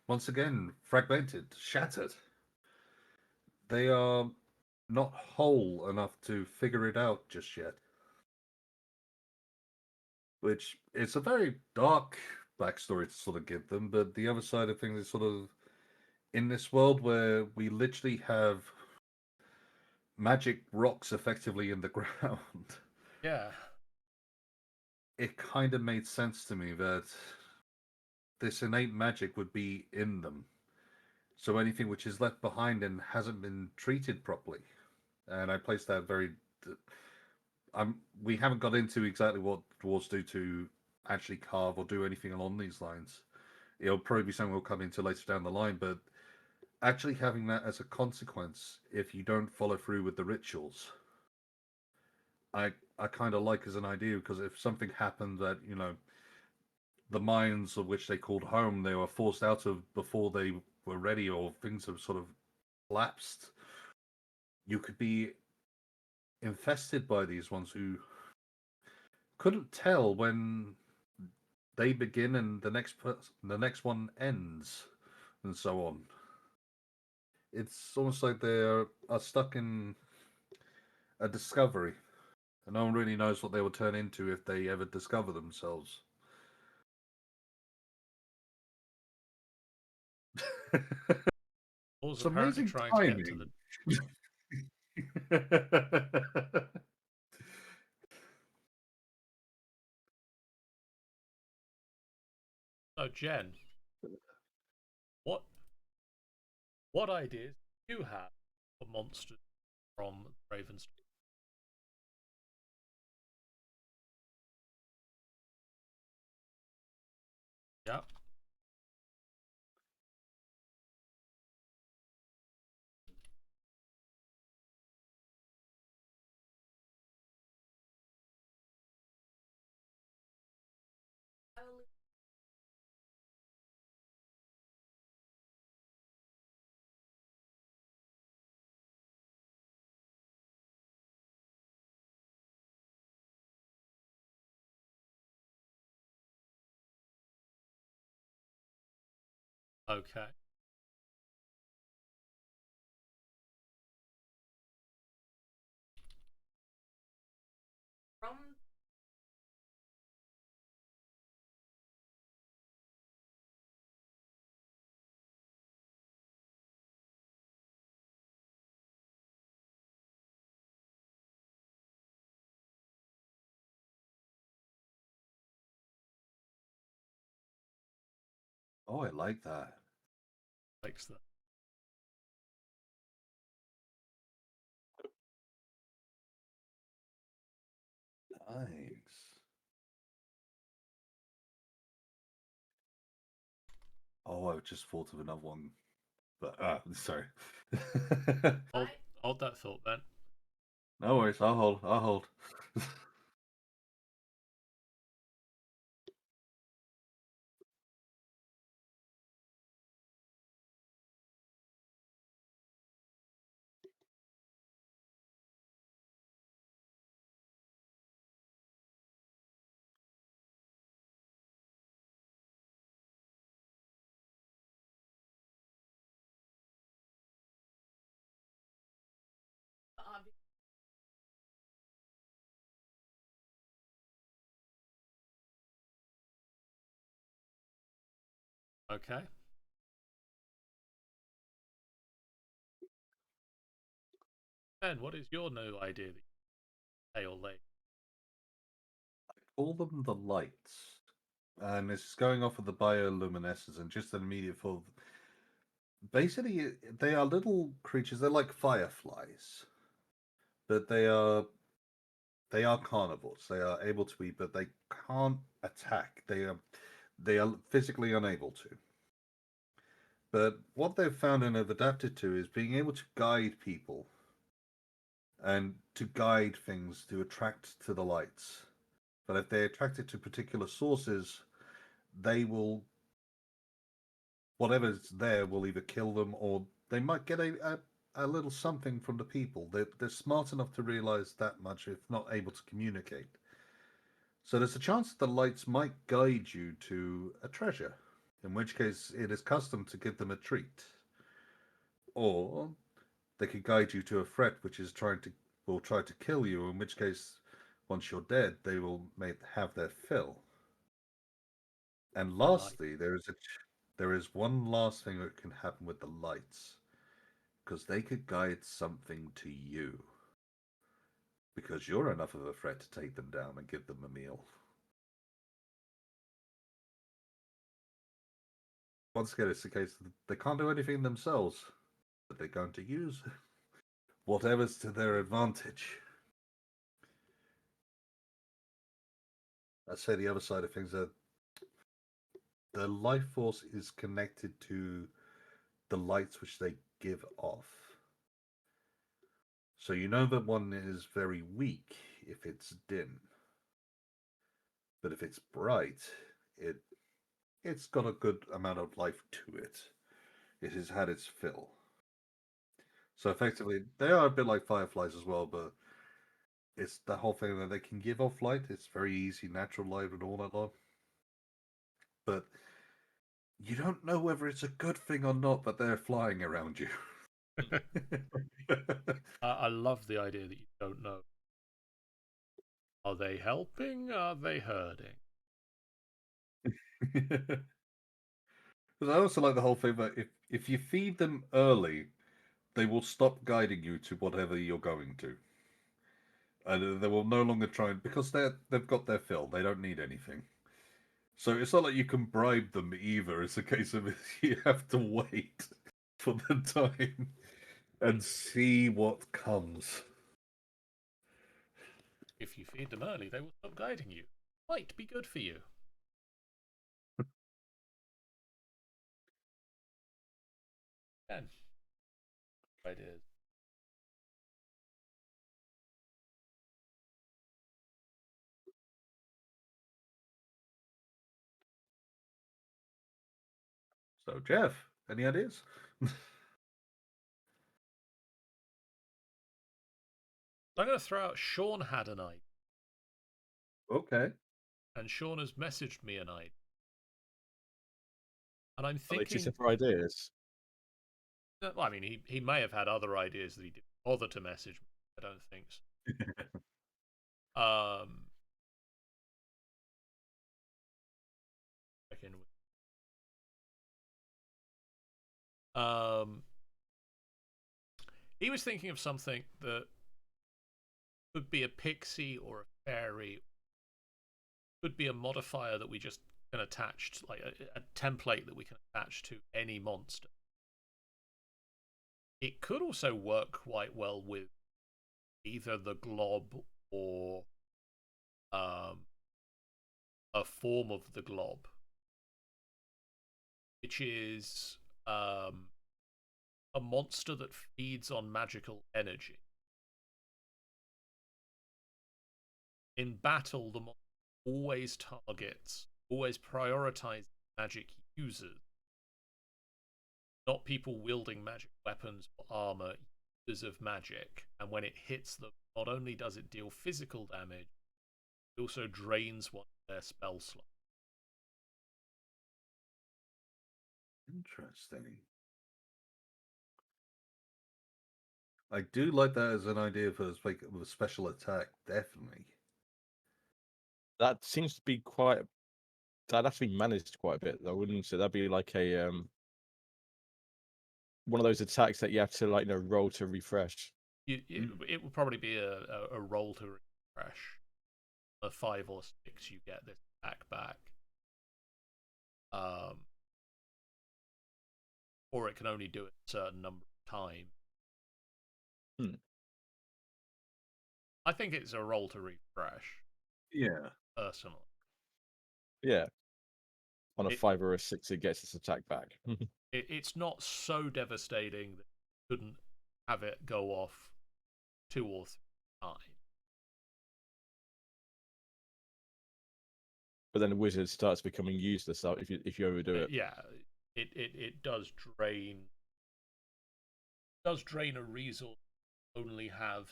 once again fragmented, shattered. They are not whole enough to figure it out just yet. Which it's a very dark backstory to sort of give them, but the other side of things is sort of in this world where we literally have magic rocks effectively in the ground. Yeah. It kind of made sense to me that this innate magic would be in them. So anything which is left behind and hasn't been treated properly, and I placed that very. We haven't got into exactly what dwarves do to actually carve or do anything along these lines. It'll probably be something we'll come into later down the line, but actually having that as a consequence if you don't follow through with the rituals, I kind of like as an idea, because if something happened that, the mines of which they called home, they were forced out of before they were ready, or things have sort of collapsed, you could be infested by these ones who couldn't tell when they begin and the next one ends, and so on. It's almost like they are stuck in a discovery, and no one really knows what they will turn into if they ever discover themselves. Was It's apparently amazing trying to get to timing. the. So Jen, what ideas do you have for monsters from Ravenstone? Yeah. Okay. From Oh, I like that. Likes that. Nice. Oh, I just thought of another one, but sorry. Hold, I hold that thought then. No worries, I'll hold. I'll hold. obvious. Okay. Ben, what is your new idea that you tail late? Call them the lights. And it's going off of the bioluminescence and just an immediate full. Basically, they are little creatures. They're like fireflies, but they are carnivores. They are able to eat, but they can't attack. They are physically unable to. But what they've found and have adapted to is being able to guide people and to guide things to attract to the lights. But if they're attracted to particular sources, they will, whatever's there will either kill them, or they might get a little something from the people. They're smart enough to realize that much, if not able to communicate. So there's a chance that the lights might guide you to a treasure, in which case it is custom to give them a treat. Or they could guide you to a threat which is will try to kill you, in which case once you're dead they will have their fill. And I like. lastly, there is one last thing that can happen with the lights, because they could guide something to you, because you're enough of a threat to take them down and give them a meal. Once again, it's the case that they can't do anything themselves, but they're going to use whatever's to their advantage. I'd say the other side of things are the life force is connected to the lights which they give off. So you know that one is very weak if it's dim. But if it's bright, it's got a good amount of life to it. It has had its fill. So effectively, they are a bit like fireflies as well, but it's the whole thing that they can give off light. It's very easy, natural light and all that lot. But you don't know whether it's a good thing or not, but they're flying around you. I love the idea that you don't know. Are they helping? Are they hurting? Because I also like the whole thing that if you feed them early, they will stop guiding you to whatever you're going to. And they will no longer try because they've got their fill. They don't need anything. So it's not like you can bribe them either. It's a case of you have to wait for the time and see what comes. If you feed them early, they will stop guiding you. Might be good for you. Again, ideas. So, Geoff, any ideas? I'm going to throw out Sean had an idea, Okay. and Sean has messaged me an idea. And I'm Are they just thinking, for ideas? well, I mean, he may have had other ideas that he didn't bother to message me. I don't think so. Check in with. He was thinking of something that could be a pixie or a fairy, could be a modifier that we just can attach, to, like a template that we can attach to any monster. It could also work quite well with either the glob or a form of the glob, which is a monster that feeds on magical energy. In battle, the monster always targets, always prioritizes magic users, not people wielding magic weapons or armor, users of magic. And when it hits them, not only does it deal physical damage, it also drains one of their spell slots. Interesting. I do like that as an idea for a special attack, definitely. That seems to be quite. That'd have to be managed quite a bit, though, wouldn't it? That'd be like a one of those attacks that you have to roll to refresh. It would probably be a roll to refresh. A 5 or 6, you get this attack back. Or it can only do it a certain number of times. I think it's a roll to refresh. Yeah. Personally. Yeah. On a 5 or a 6, it gets its attack back. It's not so devastating that you couldn't have it go off 2 or 3 times. But then the wizard starts becoming useless if you overdo it. Yeah, it does drain. Does drain a resource only have.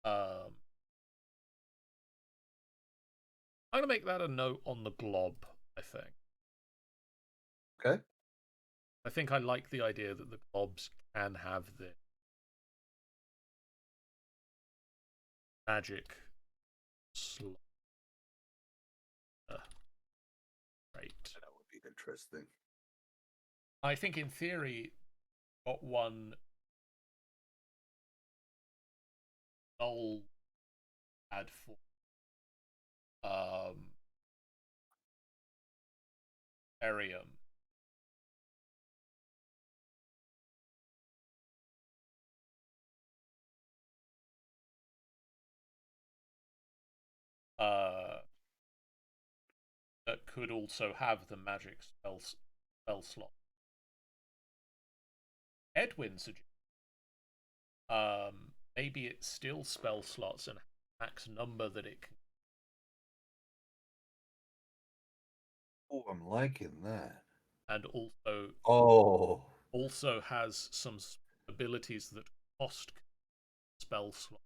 I'm gonna make that a note on the glob. I think. Okay. I think I like the idea that the globs can have this magic slot. Right. That would be interesting. I think in theory, got one null add for Arium. That could also have the magic spell slot. Edwin suggests maybe it still spell slots and max number that it can. Oh, I'm liking that. And also has some abilities that cost spell slot.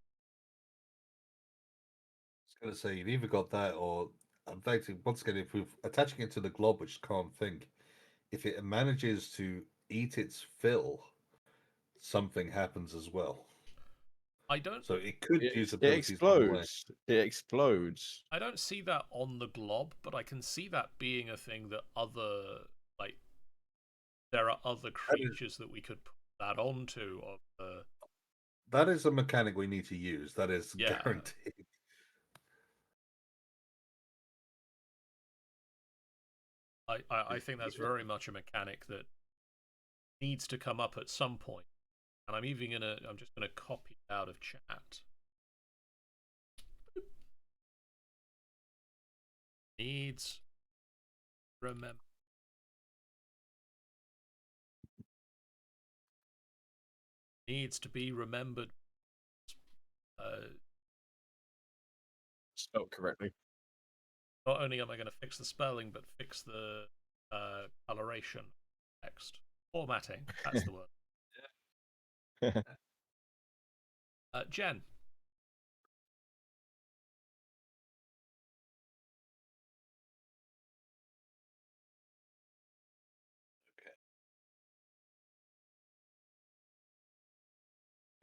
I was going to say, you've either got that or, in fact, once again, if we're attaching it to the glob, which can't think, if it manages to eat its fill, something happens as well. I don't. So it could use It abilities one way. explodes. It explodes. I don't see that on the glob, but I can see that being a thing that there are other creatures that we could put that onto. That is a mechanic we need to use. That is Yeah. guaranteed. I think that's very much a mechanic that needs to come up at some point. And I'm just gonna copy it out of chat. Needs to be remembered. Spelled correctly. Not only am I going to fix the spelling, but fix the coloration text. Formatting, that's the word. Jen.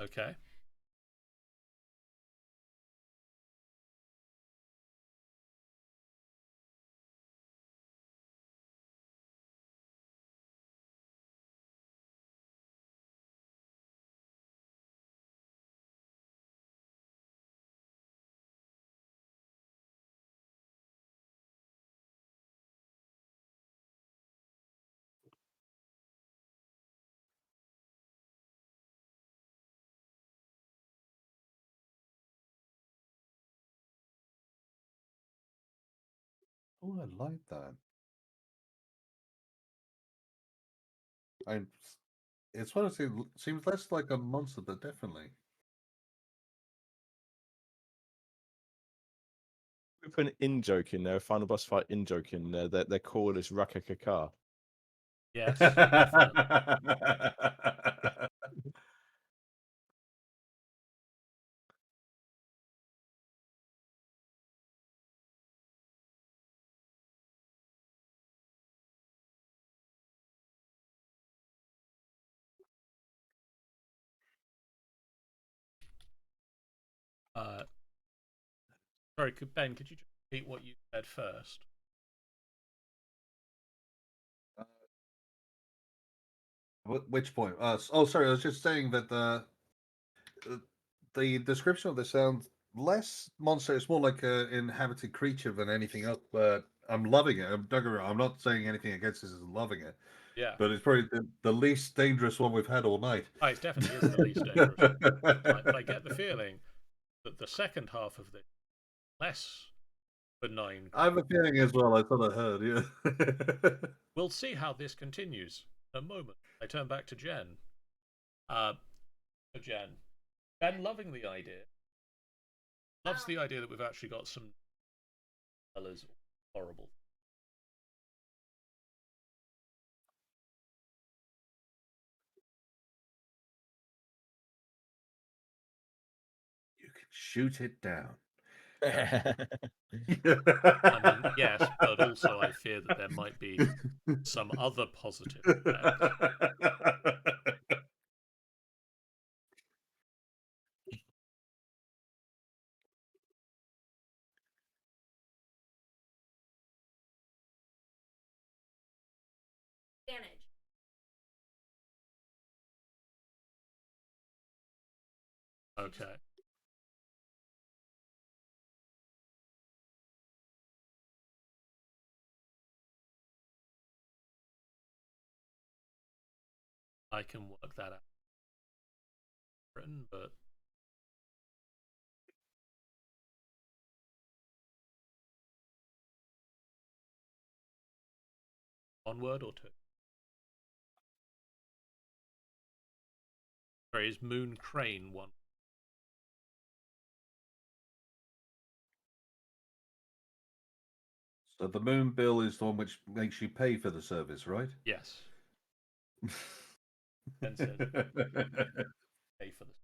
Okay. Oh, I like that. It's one of the seems less like a monster, but definitely. We put an in joke in there, a final boss fight in joke in there. Their call is Rakakaka. Yes, definitely. Sorry, Ben, could you just repeat what you said first? Which point? Oh, sorry. I was just saying that the description of this sounds less monster. It's more like an inhabited creature than anything else. But I'm loving it. Don't get me wrong, I'm not saying anything against this. I'm loving it. Yeah. But it's probably the least dangerous one we've had all night. Oh, it definitely is the least dangerous. But I get the feeling that the second half of this less benign. I have a feeling as well. I thought I heard. Yeah. We'll see how this continues in a moment. I turn back to Jen. Jen. Ben loving the idea. Loves the idea that we've actually got some colors horrible. You can Shoot it down. I mean, yes, but also I fear that there might be some other positive effects. Advantage. Okay. I can work that out. Written, but one word or two. Sorry, is Moon Crane one? So the moon bill is the one which makes you pay for the service, right? Yes. Ben says pay for this.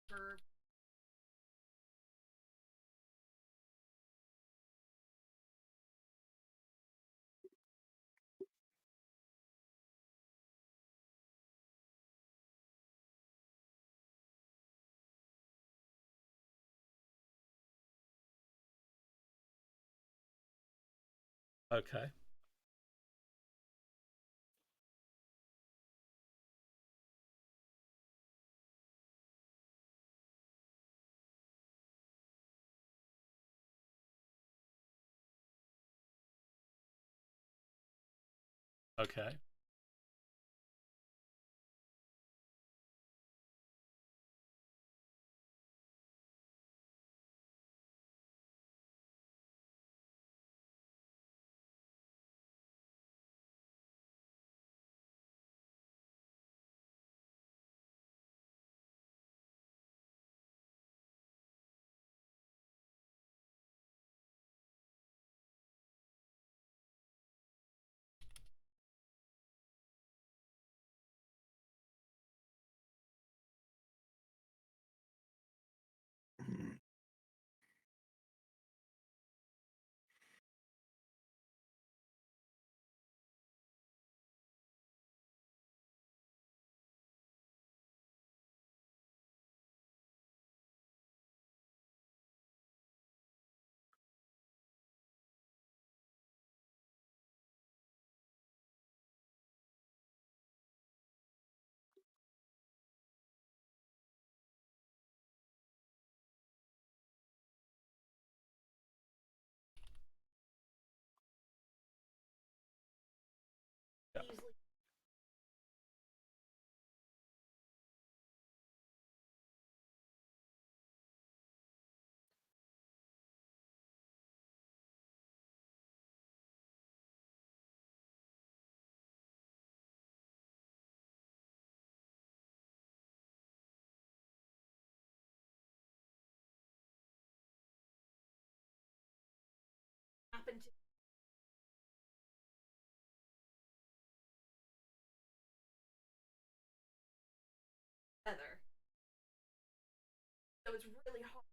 Verb. Okay. Okay. Yeah. Easily. Happen to feather. So it's really hard.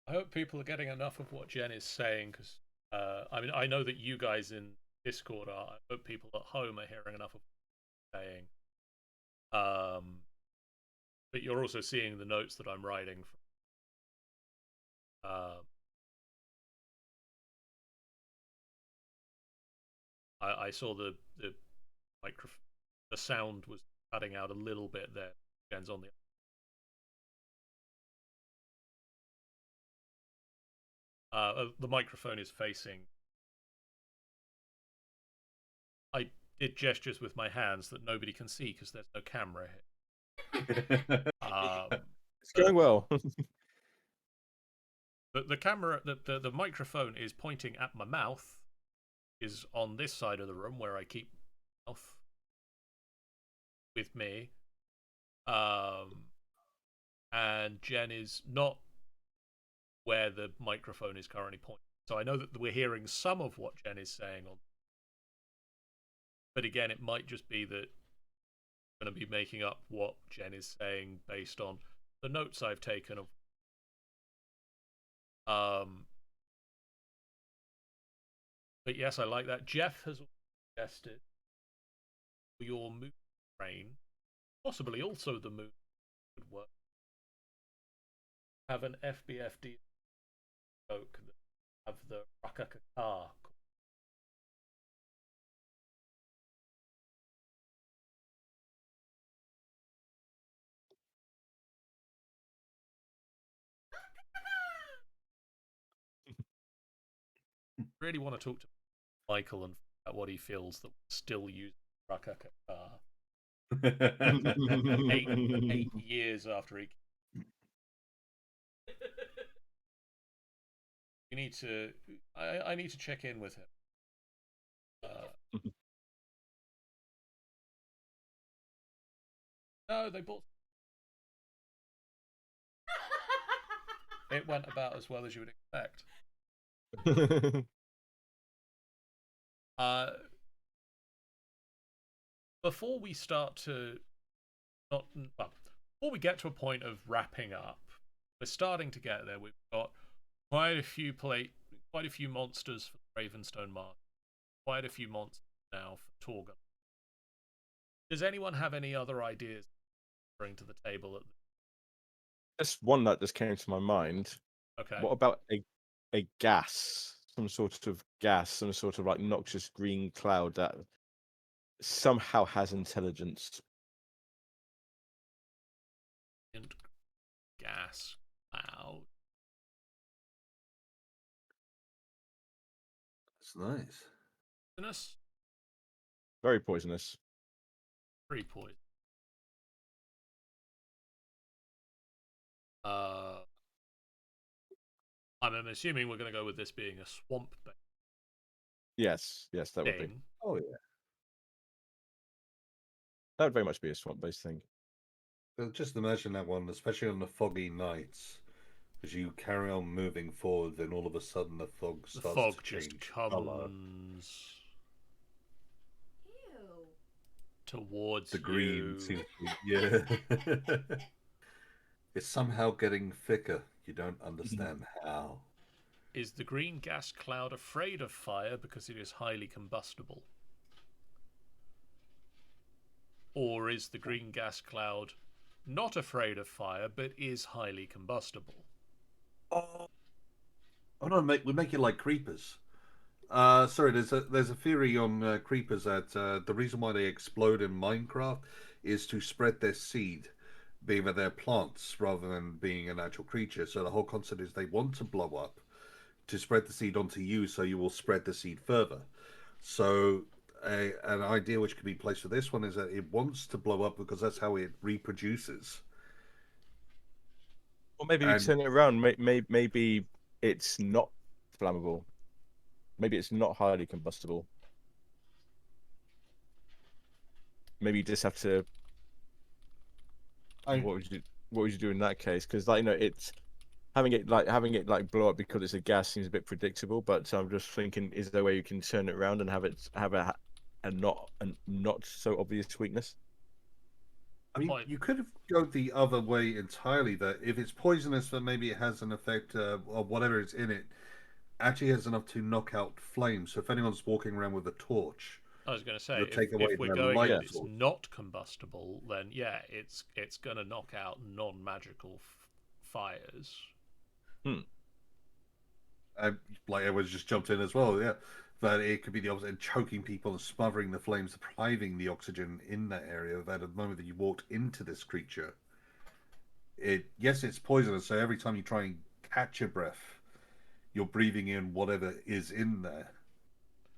I hope people are getting enough of what Jen is saying, because I mean, I know that you guys in Discord are. I hope people at home are hearing enough of what I'm saying. But you're also seeing the notes that I'm writing. I saw the microphone. The sound was cutting out a little bit there. Jen's on the microphone is facing. I did gestures with my hands that nobody can see because there's no camera here. It's going well. The camera, the microphone is pointing at my mouth. Is on this side of the room where I keep my mouth with me. And Jen is not where the microphone is currently pointing. So I know that we're hearing some of what Jen is saying on, but again, it might just be that I'm going to be making up what Jen is saying based on the notes I've taken of. But yes, I like that. Geoff has suggested your moon train, possibly also the moon would work. Have an FBFD folk that have the Rakakakar. Really want to talk to Michael and find out what he feels that we're still using Rakakakar 8 years after he. We need to. I need to check in with him. No, they bought. It went about as well as you would expect. Before we start to before we get to a point of wrapping up, we're starting to get there. We've got quite a few monsters for Ravenstone Marshes, quite a few monsters now for Taur-Galade. Does anyone have any other ideas to bring to the table? Just one that just came to my mind. Okay. What about a gas, some sort of gas, some sort of like noxious green cloud that somehow has intelligence? And gas cloud. That's nice. Poisonous? Very poisonous. Pretty poison. I'm assuming we're going to go with this being a swamp. Yes, that would be. Oh yeah. That would very much be a swamp-based thing. So just imagine that one, especially on the foggy nights, as you carry on moving forward, then all of a sudden the fog starts to just change comes Ew. towards the you. green seems to be, yeah. It's somehow getting thicker. You don't understand how. Is the green gas cloud afraid of fire because it is highly combustible? Or is the green gas cloud not afraid of fire but is highly combustible? Oh no, we make it like creepers. Sorry, there's a theory on creepers that the reason why they explode in Minecraft is to spread their seed, being that they're plants rather than being an actual creature. So the whole concept is they want to blow up to spread the seed onto you, so you will spread the seed further. So an idea which could be placed for this one is that it wants to blow up because that's how it reproduces. Or maybe we turn it around. Maybe it's not flammable. Maybe it's not highly combustible. Maybe you just have to. What would you do in that case? Because it's having it blow up because it's a gas seems a bit predictable. But I'm just thinking, is there a way you can turn it around and have a not so obvious weakness? I mean, you could have gone the other way entirely. That if it's poisonous, then maybe it has an effect of whatever is in it actually has enough to knock out flames. So if anyone's walking around with a torch, I was going to say, if we're going and it's not combustible, then yeah, it's going to knock out non-magical fires. Like everyone's just jumped in as well, yeah. That it could be the opposite, choking people and smothering the flames, depriving the oxygen in that area. That at the moment that you walked into this creature, it's poisonous. So every time you try and catch your breath, you're breathing in whatever is in there.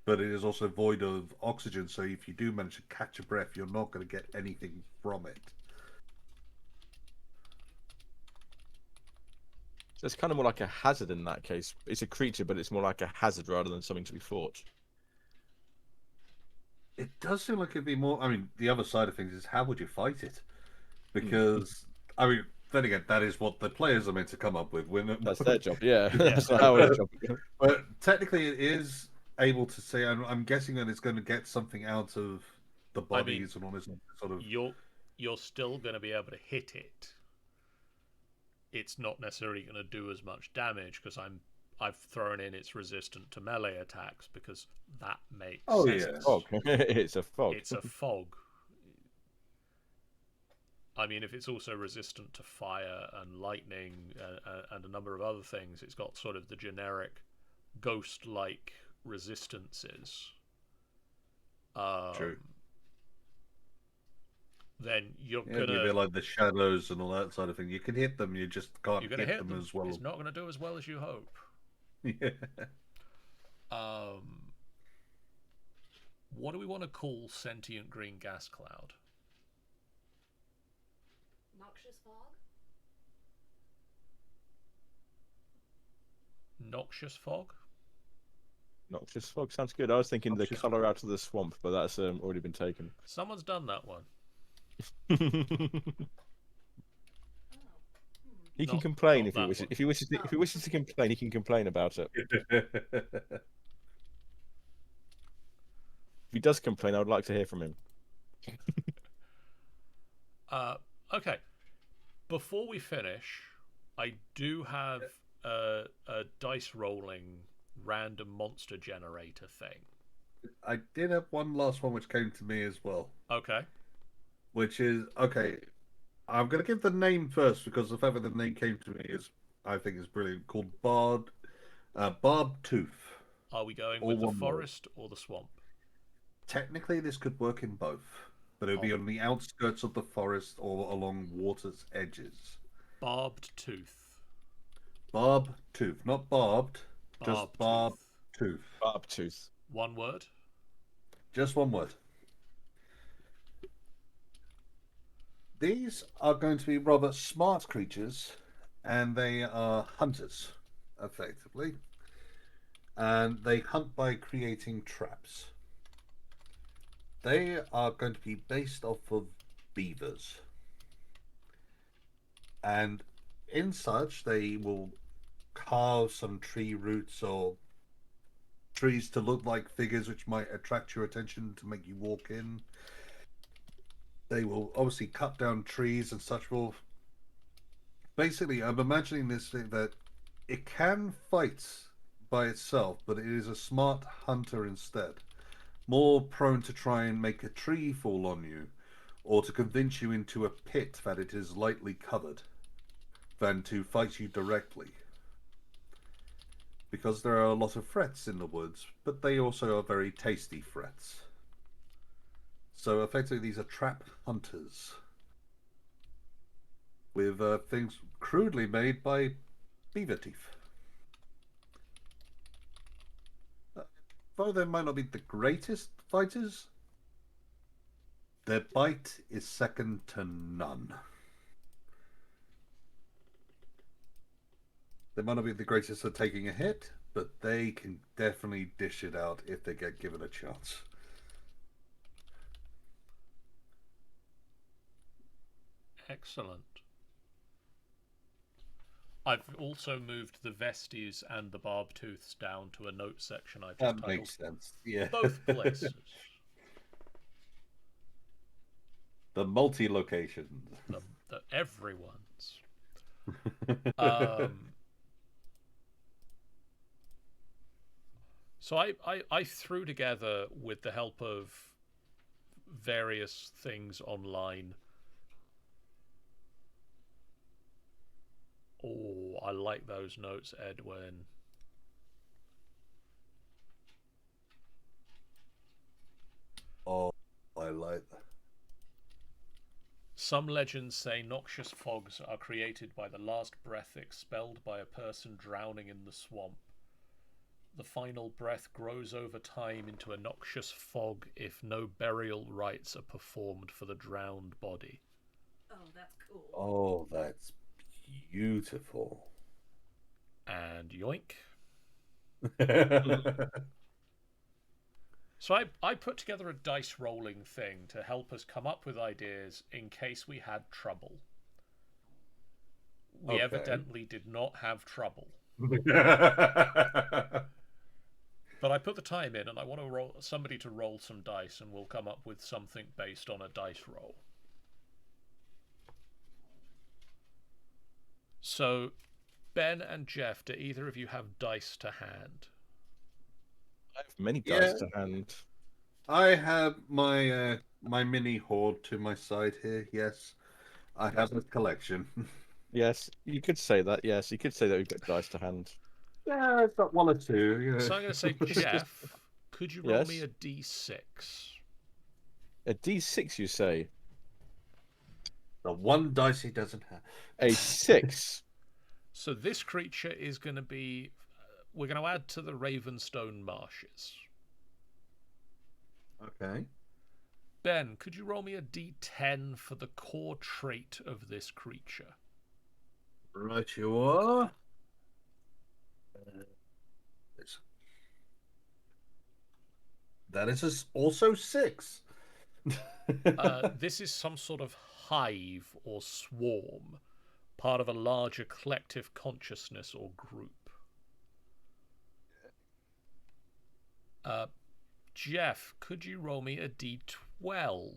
But it is also void of oxygen, so if you do manage to catch a breath, you're not going to get anything from it. So it's kind of more like a hazard in that case. It's a creature, but it's more like a hazard rather than something to be fought. It does seem like it'd be more. I mean, the other side of things is how would you fight it? Because I mean, then again, that is what the players are meant to come up with. That's their job. Yeah, that's not our job. But technically, it is able to say. I'm guessing that it's going to get something out of the bodies and all this sort of. You're still going to be able to hit it. It's not necessarily going to do as much damage because I've thrown in it's resistant to melee attacks because that makes sense. Yeah, fog. It's a fog. It's a fog. I mean, if it's also resistant to fire and lightning and a number of other things, it's got sort of the generic ghost-like resistances. True. Then you're You gonna realize the shadows and all that sort of thing. You can hit them, you just can't hit hit them as well. It's not gonna do as well as you hope. Yeah. What do we want to call sentient green gas cloud? Noxious fog? Noxious fog sounds good. I was thinking the colour out of the swamp, but that's already been taken. Someone's done that one. He can complain if he wishes. If he wishes to complain, he can complain about it. If he does complain, I would like to hear from him. Okay. Before we finish, I do have a dice rolling random monster generator thing. I did have one last one which came to me as well. Okay. Which is okay. I'm going to give the name first because the fact that the name came to me I think, is brilliant. Called Barb Tooth. Are we going with the forest or the swamp? Technically, this could work in both, but it would be on the outskirts of the forest or along water's edges. Barbed tooth. Barb Tooth, not barbed, just Barb Tooth. Barb Tooth. One word? Just one word. These are going to be rather smart creatures, and they are hunters, effectively. And they hunt by creating traps. They are going to be based off of beavers. And in such, they will carve some tree roots or trees to look like figures which might attract your attention to make you walk in. They will obviously cut down trees and such. Will basically, I'm imagining this thing that it can fight by itself, but it is a smart hunter instead, more prone to try and make a tree fall on you, or to convince you into a pit that it is lightly covered, than to fight you directly. Because there are a lot of threats in the woods, but they also are very tasty threats. So effectively, these are trap hunters with things crudely made by beaver teeth. Though they might not be the greatest fighters, their bite is second to none. They might not be the greatest at taking a hit, but they can definitely dish it out if they get given a chance. Excellent. I've also moved the vesties and the barb tooths down to a note section I've just That titled makes sense. Yeah. both places. The multi-locations. The everyone's. So I threw together, with the help of various things online. Oh, I like those notes, Edwin. Oh, I like that. Some legends say noxious fogs are created by the last breath expelled by a person drowning in the swamp. The final breath grows over time into a noxious fog if no burial rites are performed for the drowned body. Oh, that's cool. Oh, that's beautiful. And yoink. So I put together a dice rolling thing to help us come up with ideas in case we had trouble. We Okay. evidently did not have trouble. Okay. But I put the time in, and I want to somebody to roll some dice, and we'll come up with something based on a dice roll. So, Ben and Geoff, do either of you have dice to hand? I have many dice to hand. I have my my mini hoard to my side here. Yes, I have a collection. Yes, you could say that. Yes, you could say that we've got dice to hand. Yeah, I've got one or two. You know. So I'm going to say, Geoff, could you roll me Yes. a d6? A D6, you say? The one dice he doesn't have. A 6. So this creature is going to be... we're going to add to the Ravenstone Marshes. Okay. Ben, could you roll me a d10 for the core trait of this creature? Right, you are. That is also 6. This is some sort of hive or swarm, part of a larger collective consciousness or group. Geoff, could you roll me a d12?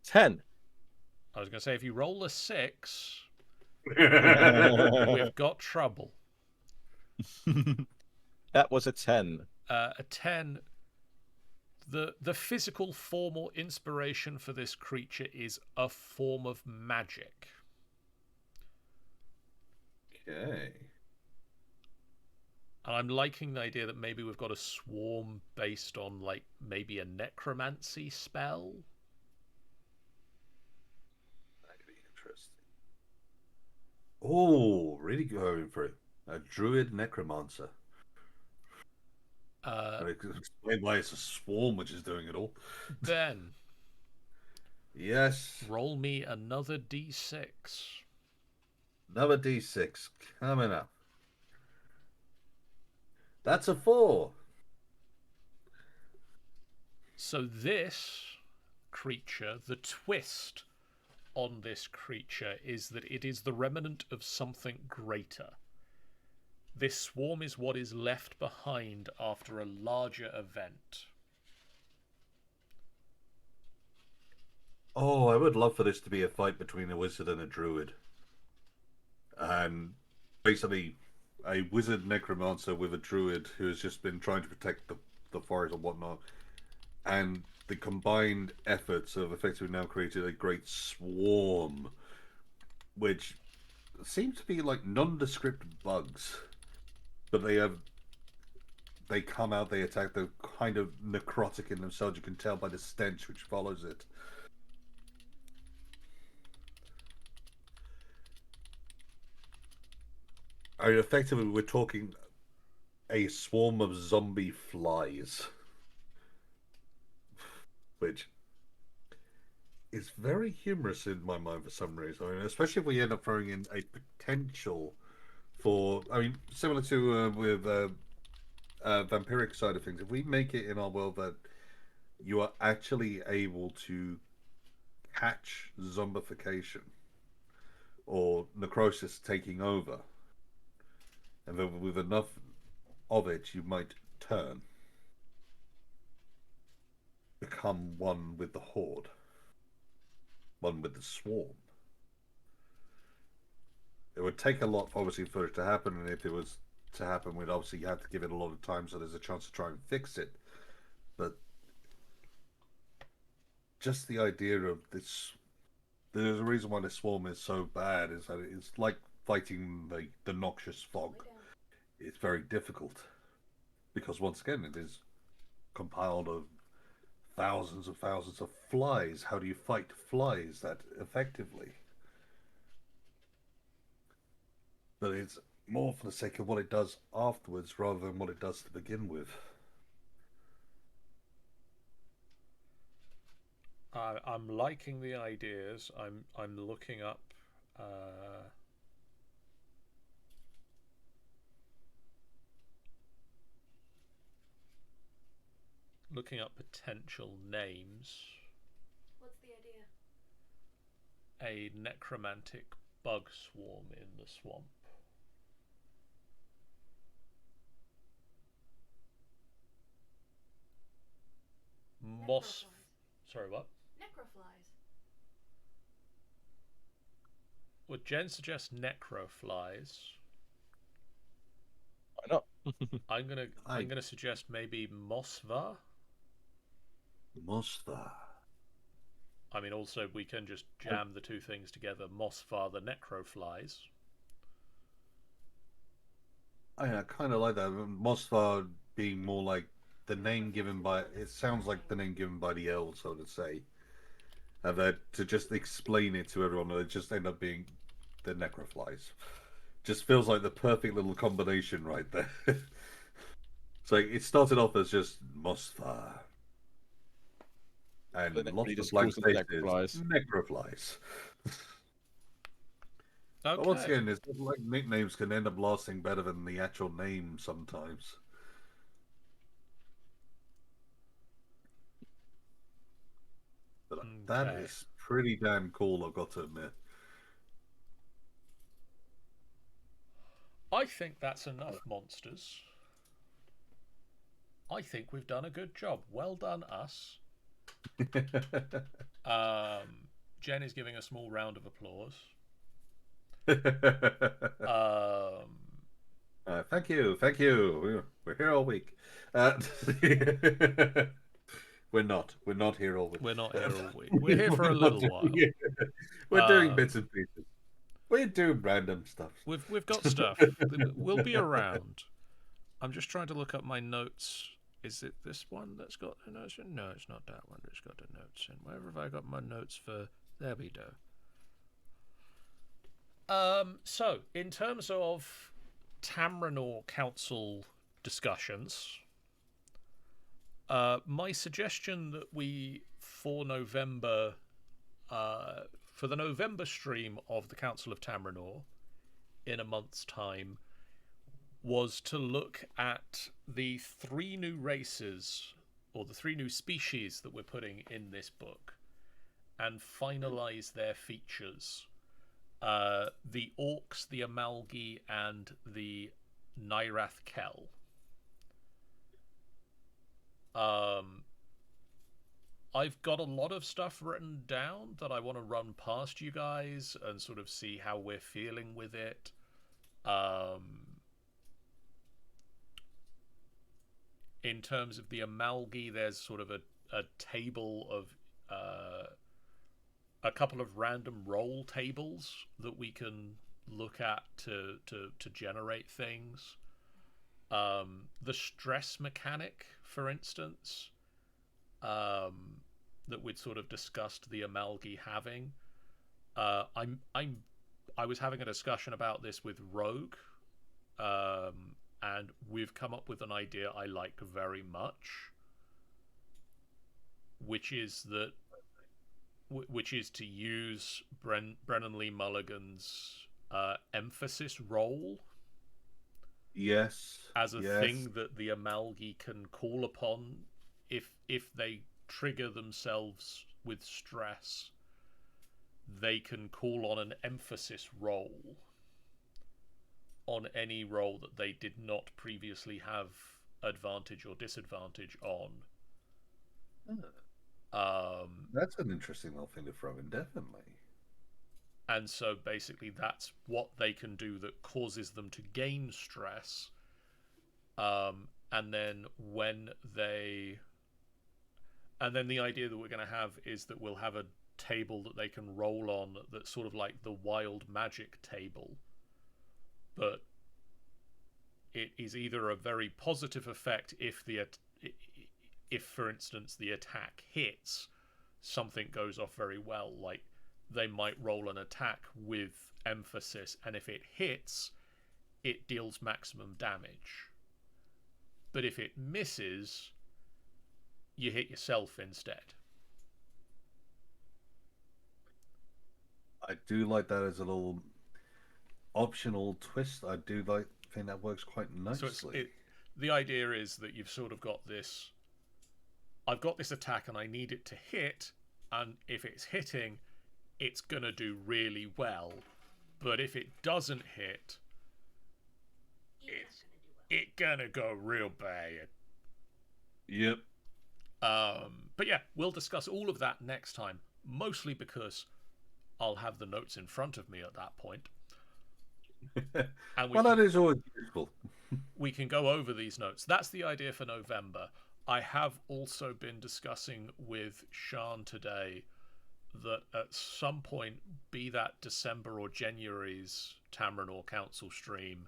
10. I was going to say, if you roll a 6, we've got trouble. That was a 10. A 10. The physical form or inspiration for this creature is a form of magic. Okay. And I'm liking the idea that maybe we've got a swarm based on, like, maybe a necromancy spell. That'd be interesting. Oh, really going for it. A druid necromancer. I can explain why it's a swarm which is doing it all. Ben, Yes. roll me another d6. Another D6 coming up. That's a 4. So this creature, the twist on this creature is that it is the remnant of something greater. This swarm is what is left behind after a larger event. Oh, I would love for this to be a fight between a wizard and a druid. And basically, a wizard necromancer with a druid who has just been trying to protect the forest and whatnot. And the combined efforts have effectively now created a great swarm, which seems to be like nondescript bugs. But they come out, they attack, they're kind of necrotic in themselves. You can tell by the stench which follows it. I mean, effectively, we're talking a swarm of zombie flies, which is very humorous in my mind for some reason. I mean, especially if we end up throwing in a potential for, I mean, similar to with vampiric side of things. If we make it in our world that you are actually able to catch zombification or necrosis taking over, and then with enough of it, you might turn, become one with the horde, one with the swarm. It would take a lot, obviously, for it to happen, and if it was to happen, we'd obviously have to give it a lot of time so there's a chance to try and fix it. But just the idea of this, there's a reason why the swarm is so bad, is that it's like fighting the noxious fog. It's very difficult because, once again, it is compiled of thousands of flies. How do you fight flies that effectively? But it's more for the sake of what it does afterwards rather than what it does to begin with. I'm liking the ideas. I'm looking up potential names. What's the idea? a necromantic bug swarm in the swamp. Moss. Necroflies. Sorry, what? Necroflies. Would Jen suggest necroflies? Why not? I'm gonna suggest maybe Mosva. Mosfa. I mean, also we can just jam the two things together. Mosva the necroflies. I kind of like that. Mosfa being more like the name given by. It sounds like the name given by the elves, so to say. And that to just explain it to everyone, it just end up being the necroflies. Just feels like the perfect little combination right there. So it started off as just Mosfa. And Then lots everybody of just blank calls them spaces. Necroflies. But once Okay. again, it's like nicknames can end up lasting better than the actual name sometimes. But that Okay. is pretty damn cool, I've got to admit. I think that's enough monsters. I think we've done a good job. Well done, us. Jen is giving a small round of applause. Thank you, thank you. We're here all week. We're not here all week. We're not here all week. We're here for a little while. We're doing bits and pieces. We're doing random stuff. We've got stuff. We'll be around. I'm just trying to look up my notes. Is it this one that's got the notes in? No, it's not that one that's got the notes in. Where have I got my notes for? There we go. So, in terms of Tamrinor Council discussions, my suggestion that we, for November, for the November stream of the Council of Tamrinor, in a month's time, was to look at the 3 new races, or the 3 new species that we're putting in this book, and finalize their features. The Orcs, the Amalgi, and the Nairath Kel. I've got a lot of stuff written down that I want to run past you guys and sort of see how we're feeling with it. In terms of the Amalgi, there's sort of a table of a couple of random roll tables that we can look at to generate things. The stress mechanic, for instance, that we'd sort of discussed the Amalgi having. I was having a discussion about this with Rogue, and we've come up with an idea I like very much, which is to use Brennan Lee Mulligan's emphasis roll. Yes. As a thing that the Amalgi can call upon if they trigger themselves with stress, they can call on an emphasis roll on any roll that they did not previously have advantage or disadvantage on. That's an interesting little thing to throw in, definitely. And so basically that's what they can do that causes them to gain stress. And then the idea that we're going to have is that we'll have a table that they can roll on that's sort of like the wild magic table. But it is either a very positive effect if for instance, the attack hits, something goes off very well. Like, they might roll an attack with emphasis, and if it hits, it deals maximum damage. But if it misses, you hit yourself instead. I do like that as a little optional twist. I do think that works quite nicely. So the idea is that you've sort of got this. I've got this attack and I need it to hit, and if it's hitting, it's going to do really well. But if it doesn't hit, it's going to go real bad. Yep. But yeah, we'll discuss all of that next time, mostly because I'll have the notes in front of me at that point. And That is always useful. We can go over these notes. That's the idea for November. I have also been discussing with Sean today that at some point, be that December or January's Tamrinor Council stream,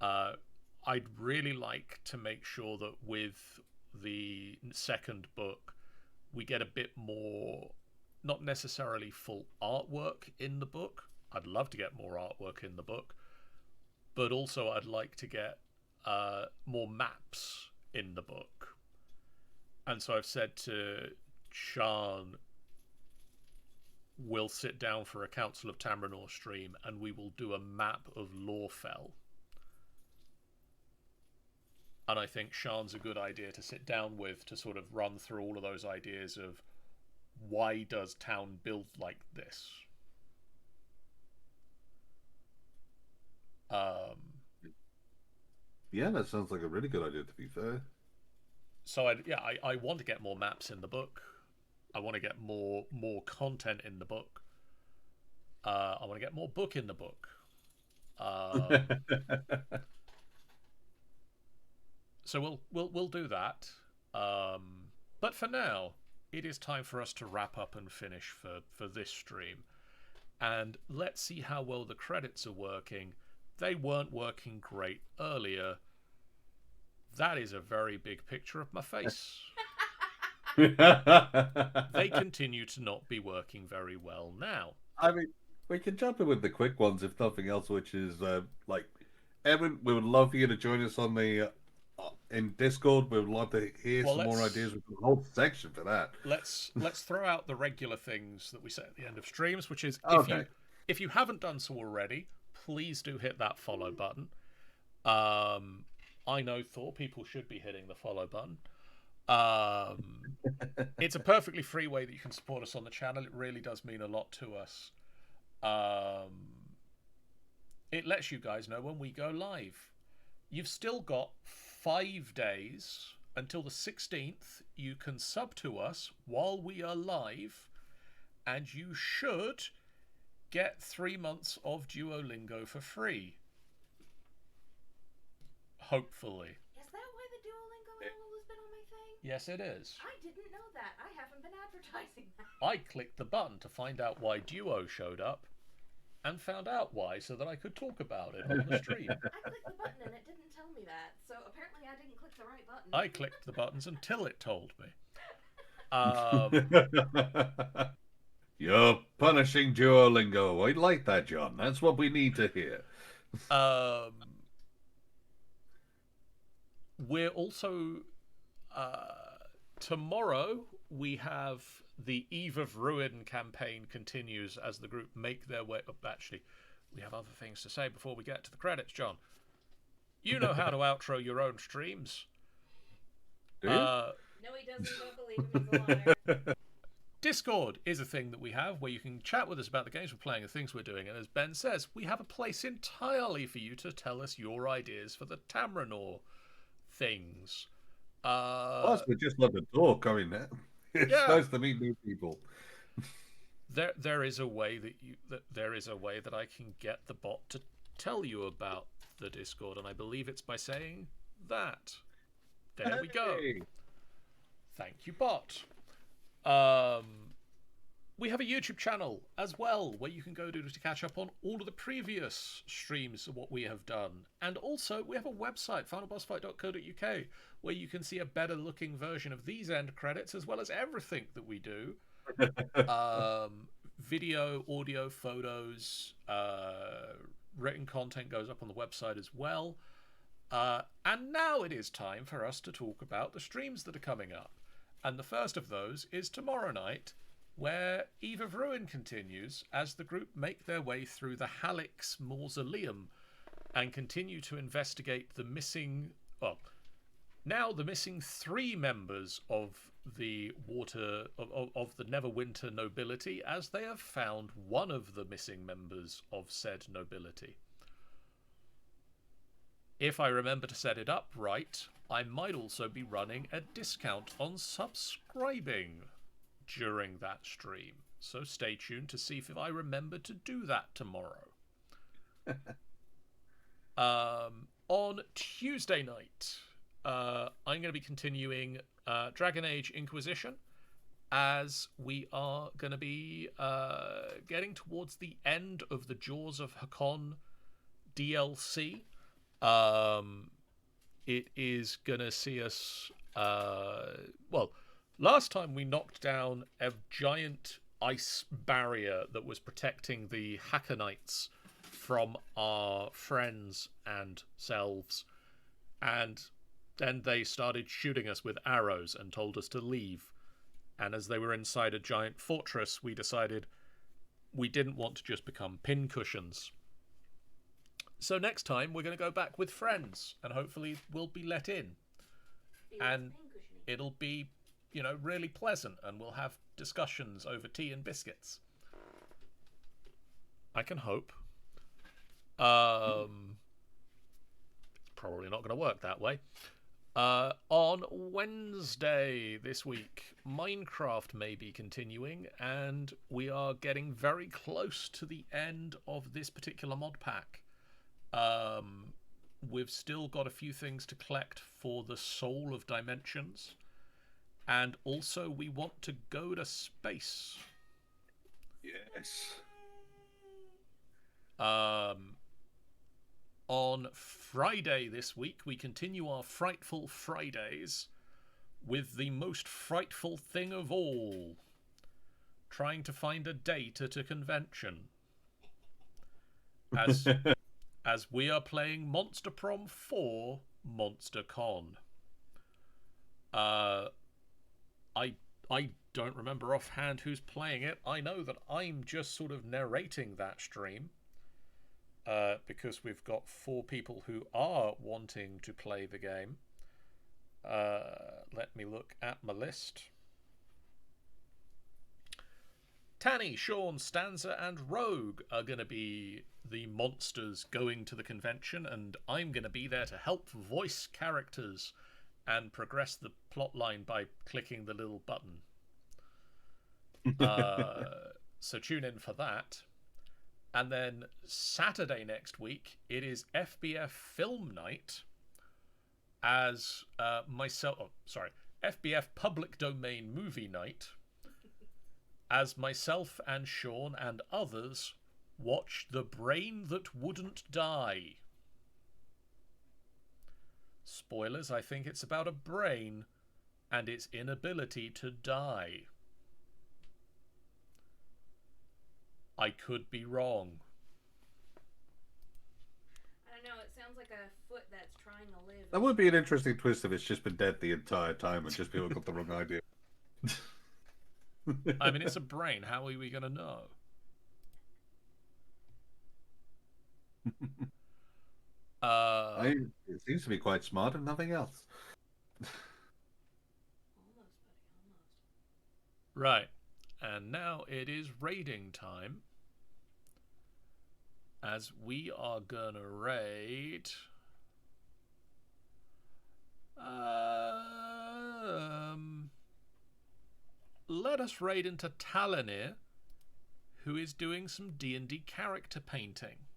I'd really like to make sure that with the second book, we get a bit more, not necessarily full artwork in the book. I'd love to get more artwork in the book, but also I'd like to get more maps in the book. And so I've said to Sean, we'll sit down for a Council of Tamrinor stream and we will do a map of Lorefell. And I think Sean's a good idea to sit down with, to sort of run through all of those ideas of why does town build like this? Yeah, that sounds like a really good idea, to be fair. So I want to get more maps in the book. I want to get more content in the book. I want to get more book in the book. So we'll do that. But for now, it is time for us to wrap up and finish for this stream. And let's see how well the credits are working. They weren't working great earlier. That is a very big picture of my face. They continue to not be working very well now. I mean, we can jump in with the quick ones, if nothing else, which is like, Evan, we would love for you to join us on the in Discord. We would love to hear some more ideas. We've got a whole section for that. Let's throw out the regular things that we say at the end of streams, which is if you haven't done so already, please do hit that follow button. I know people should be hitting the follow button. It's a perfectly free way that you can support us on the channel. It really does mean a lot to us. It lets you guys know when we go live. You've still got 5 days until the 16th. You can sub to us while we are live, and you should get 3 months of Duolingo for free. Hopefully. Is that why the Duolingo animal has been on my thing? Yes, it is. I didn't know that. I haven't been advertising that. I clicked the button to find out why Duo showed up, and found out why so that I could talk about it on the stream. I clicked the button and it didn't tell me that, so apparently I didn't click the right button. I clicked the buttons until it told me. You're punishing Duolingo. I like that, John. That's what we need to hear. We're also tomorrow we have the Eve of Ruin campaign continues as the group make their way up. Actually, we have other things to say before we get to the credits, John. You know how to outro your own streams. Do you? No, he doesn't. Don't believe him. He's a liar. Discord is a thing that we have where you can chat with us about the games we're playing and things we're doing. And as Ben says, we have a place entirely for you to tell us your ideas for the Tamrinor things. Plus, we just love to talk. I mean, it's nice to meet new people. There is a way that I can get the bot to tell you about the Discord, and I believe it's by saying that. There we go. Thank you, bot. We have a YouTube channel as well where you can go to catch up on all of the previous streams of what we have done. And also we have a website, finalbossfight.co.uk, where you can see a better looking version of these end credits as well as everything that we do. Video, audio, photos, written content goes up on the website as well. And now it is time for us to talk about the streams that are coming up. And the first of those is tomorrow night, where Eve of Ruin continues as the group make their way through the Halix Mausoleum and continue to investigate the missing... Well, Now the missing 3 members of the of the Neverwinter nobility, as they have found one of the missing members of said nobility. If I remember to set it up right, I might also be running a discount on subscribing during that stream. So stay tuned to see if I remember to do that tomorrow. On Tuesday night, I'm going to be continuing Dragon Age Inquisition, as we are going to be getting towards the end of the Jaws of Hakon DLC. It is going to see us... well, last time we knocked down a giant ice barrier that was protecting the Hakonites from our friends and selves, and then they started shooting us with arrows and told us to leave. And as they were inside a giant fortress, we decided we didn't want to just become pincushions. So next time we're going to go back with friends, and hopefully we'll be let in. And it'll be, you know, really pleasant, and we'll have discussions over tea and biscuits. I can hope. It's probably not going to work that way. On Wednesday this week, Minecraft may be continuing, and we are getting very close to the end of this particular mod pack. We've still got a few things to collect for the Soul of Dimensions, and also we want to go to space. Yes. On Friday this week, we continue our Frightful Fridays with the most frightful thing of all, trying to find a date at a convention. As we are playing Monster Prom 4 Monster Con. I don't remember offhand who's playing it. I know that I'm just sort of narrating that stream. Because we've got 4 people who are wanting to play the game. Let me look at my list. Tanny, Sean, Stanza, and Rogue are going to be the monsters going to the convention, and I'm going to be there to help voice characters and progress the plotline by clicking the little button. So tune in for that. And then Saturday next week, it is FBF Film Night, as FBF Public Domain Movie Night, as myself and Sean and others watch The Brain That Wouldn't Die. Spoilers, I think it's about a brain and its inability to die. I could be wrong. I don't know, it sounds like a foot that's trying to live. That would be an interesting twist if it's just been dead the entire time and just people got the wrong idea. I mean, it's a brain. How are we going to know? It seems to be quite smart and nothing else. Almost, buddy, almost. Right. And now it is raiding time. As we are gonna raid... let us raid into Tamrinor, who is doing some D&D character painting.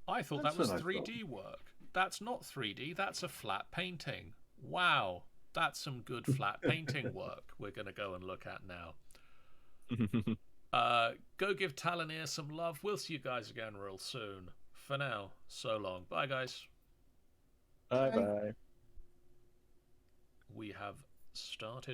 I thought that was 3D work. That's not 3D, that's a flat painting. Wow, that's some good flat painting work we're going to go and look at now. Go give Tamrinor some love. We'll see you guys again real soon. For now, so long. Bye, guys. Bye-bye. We have started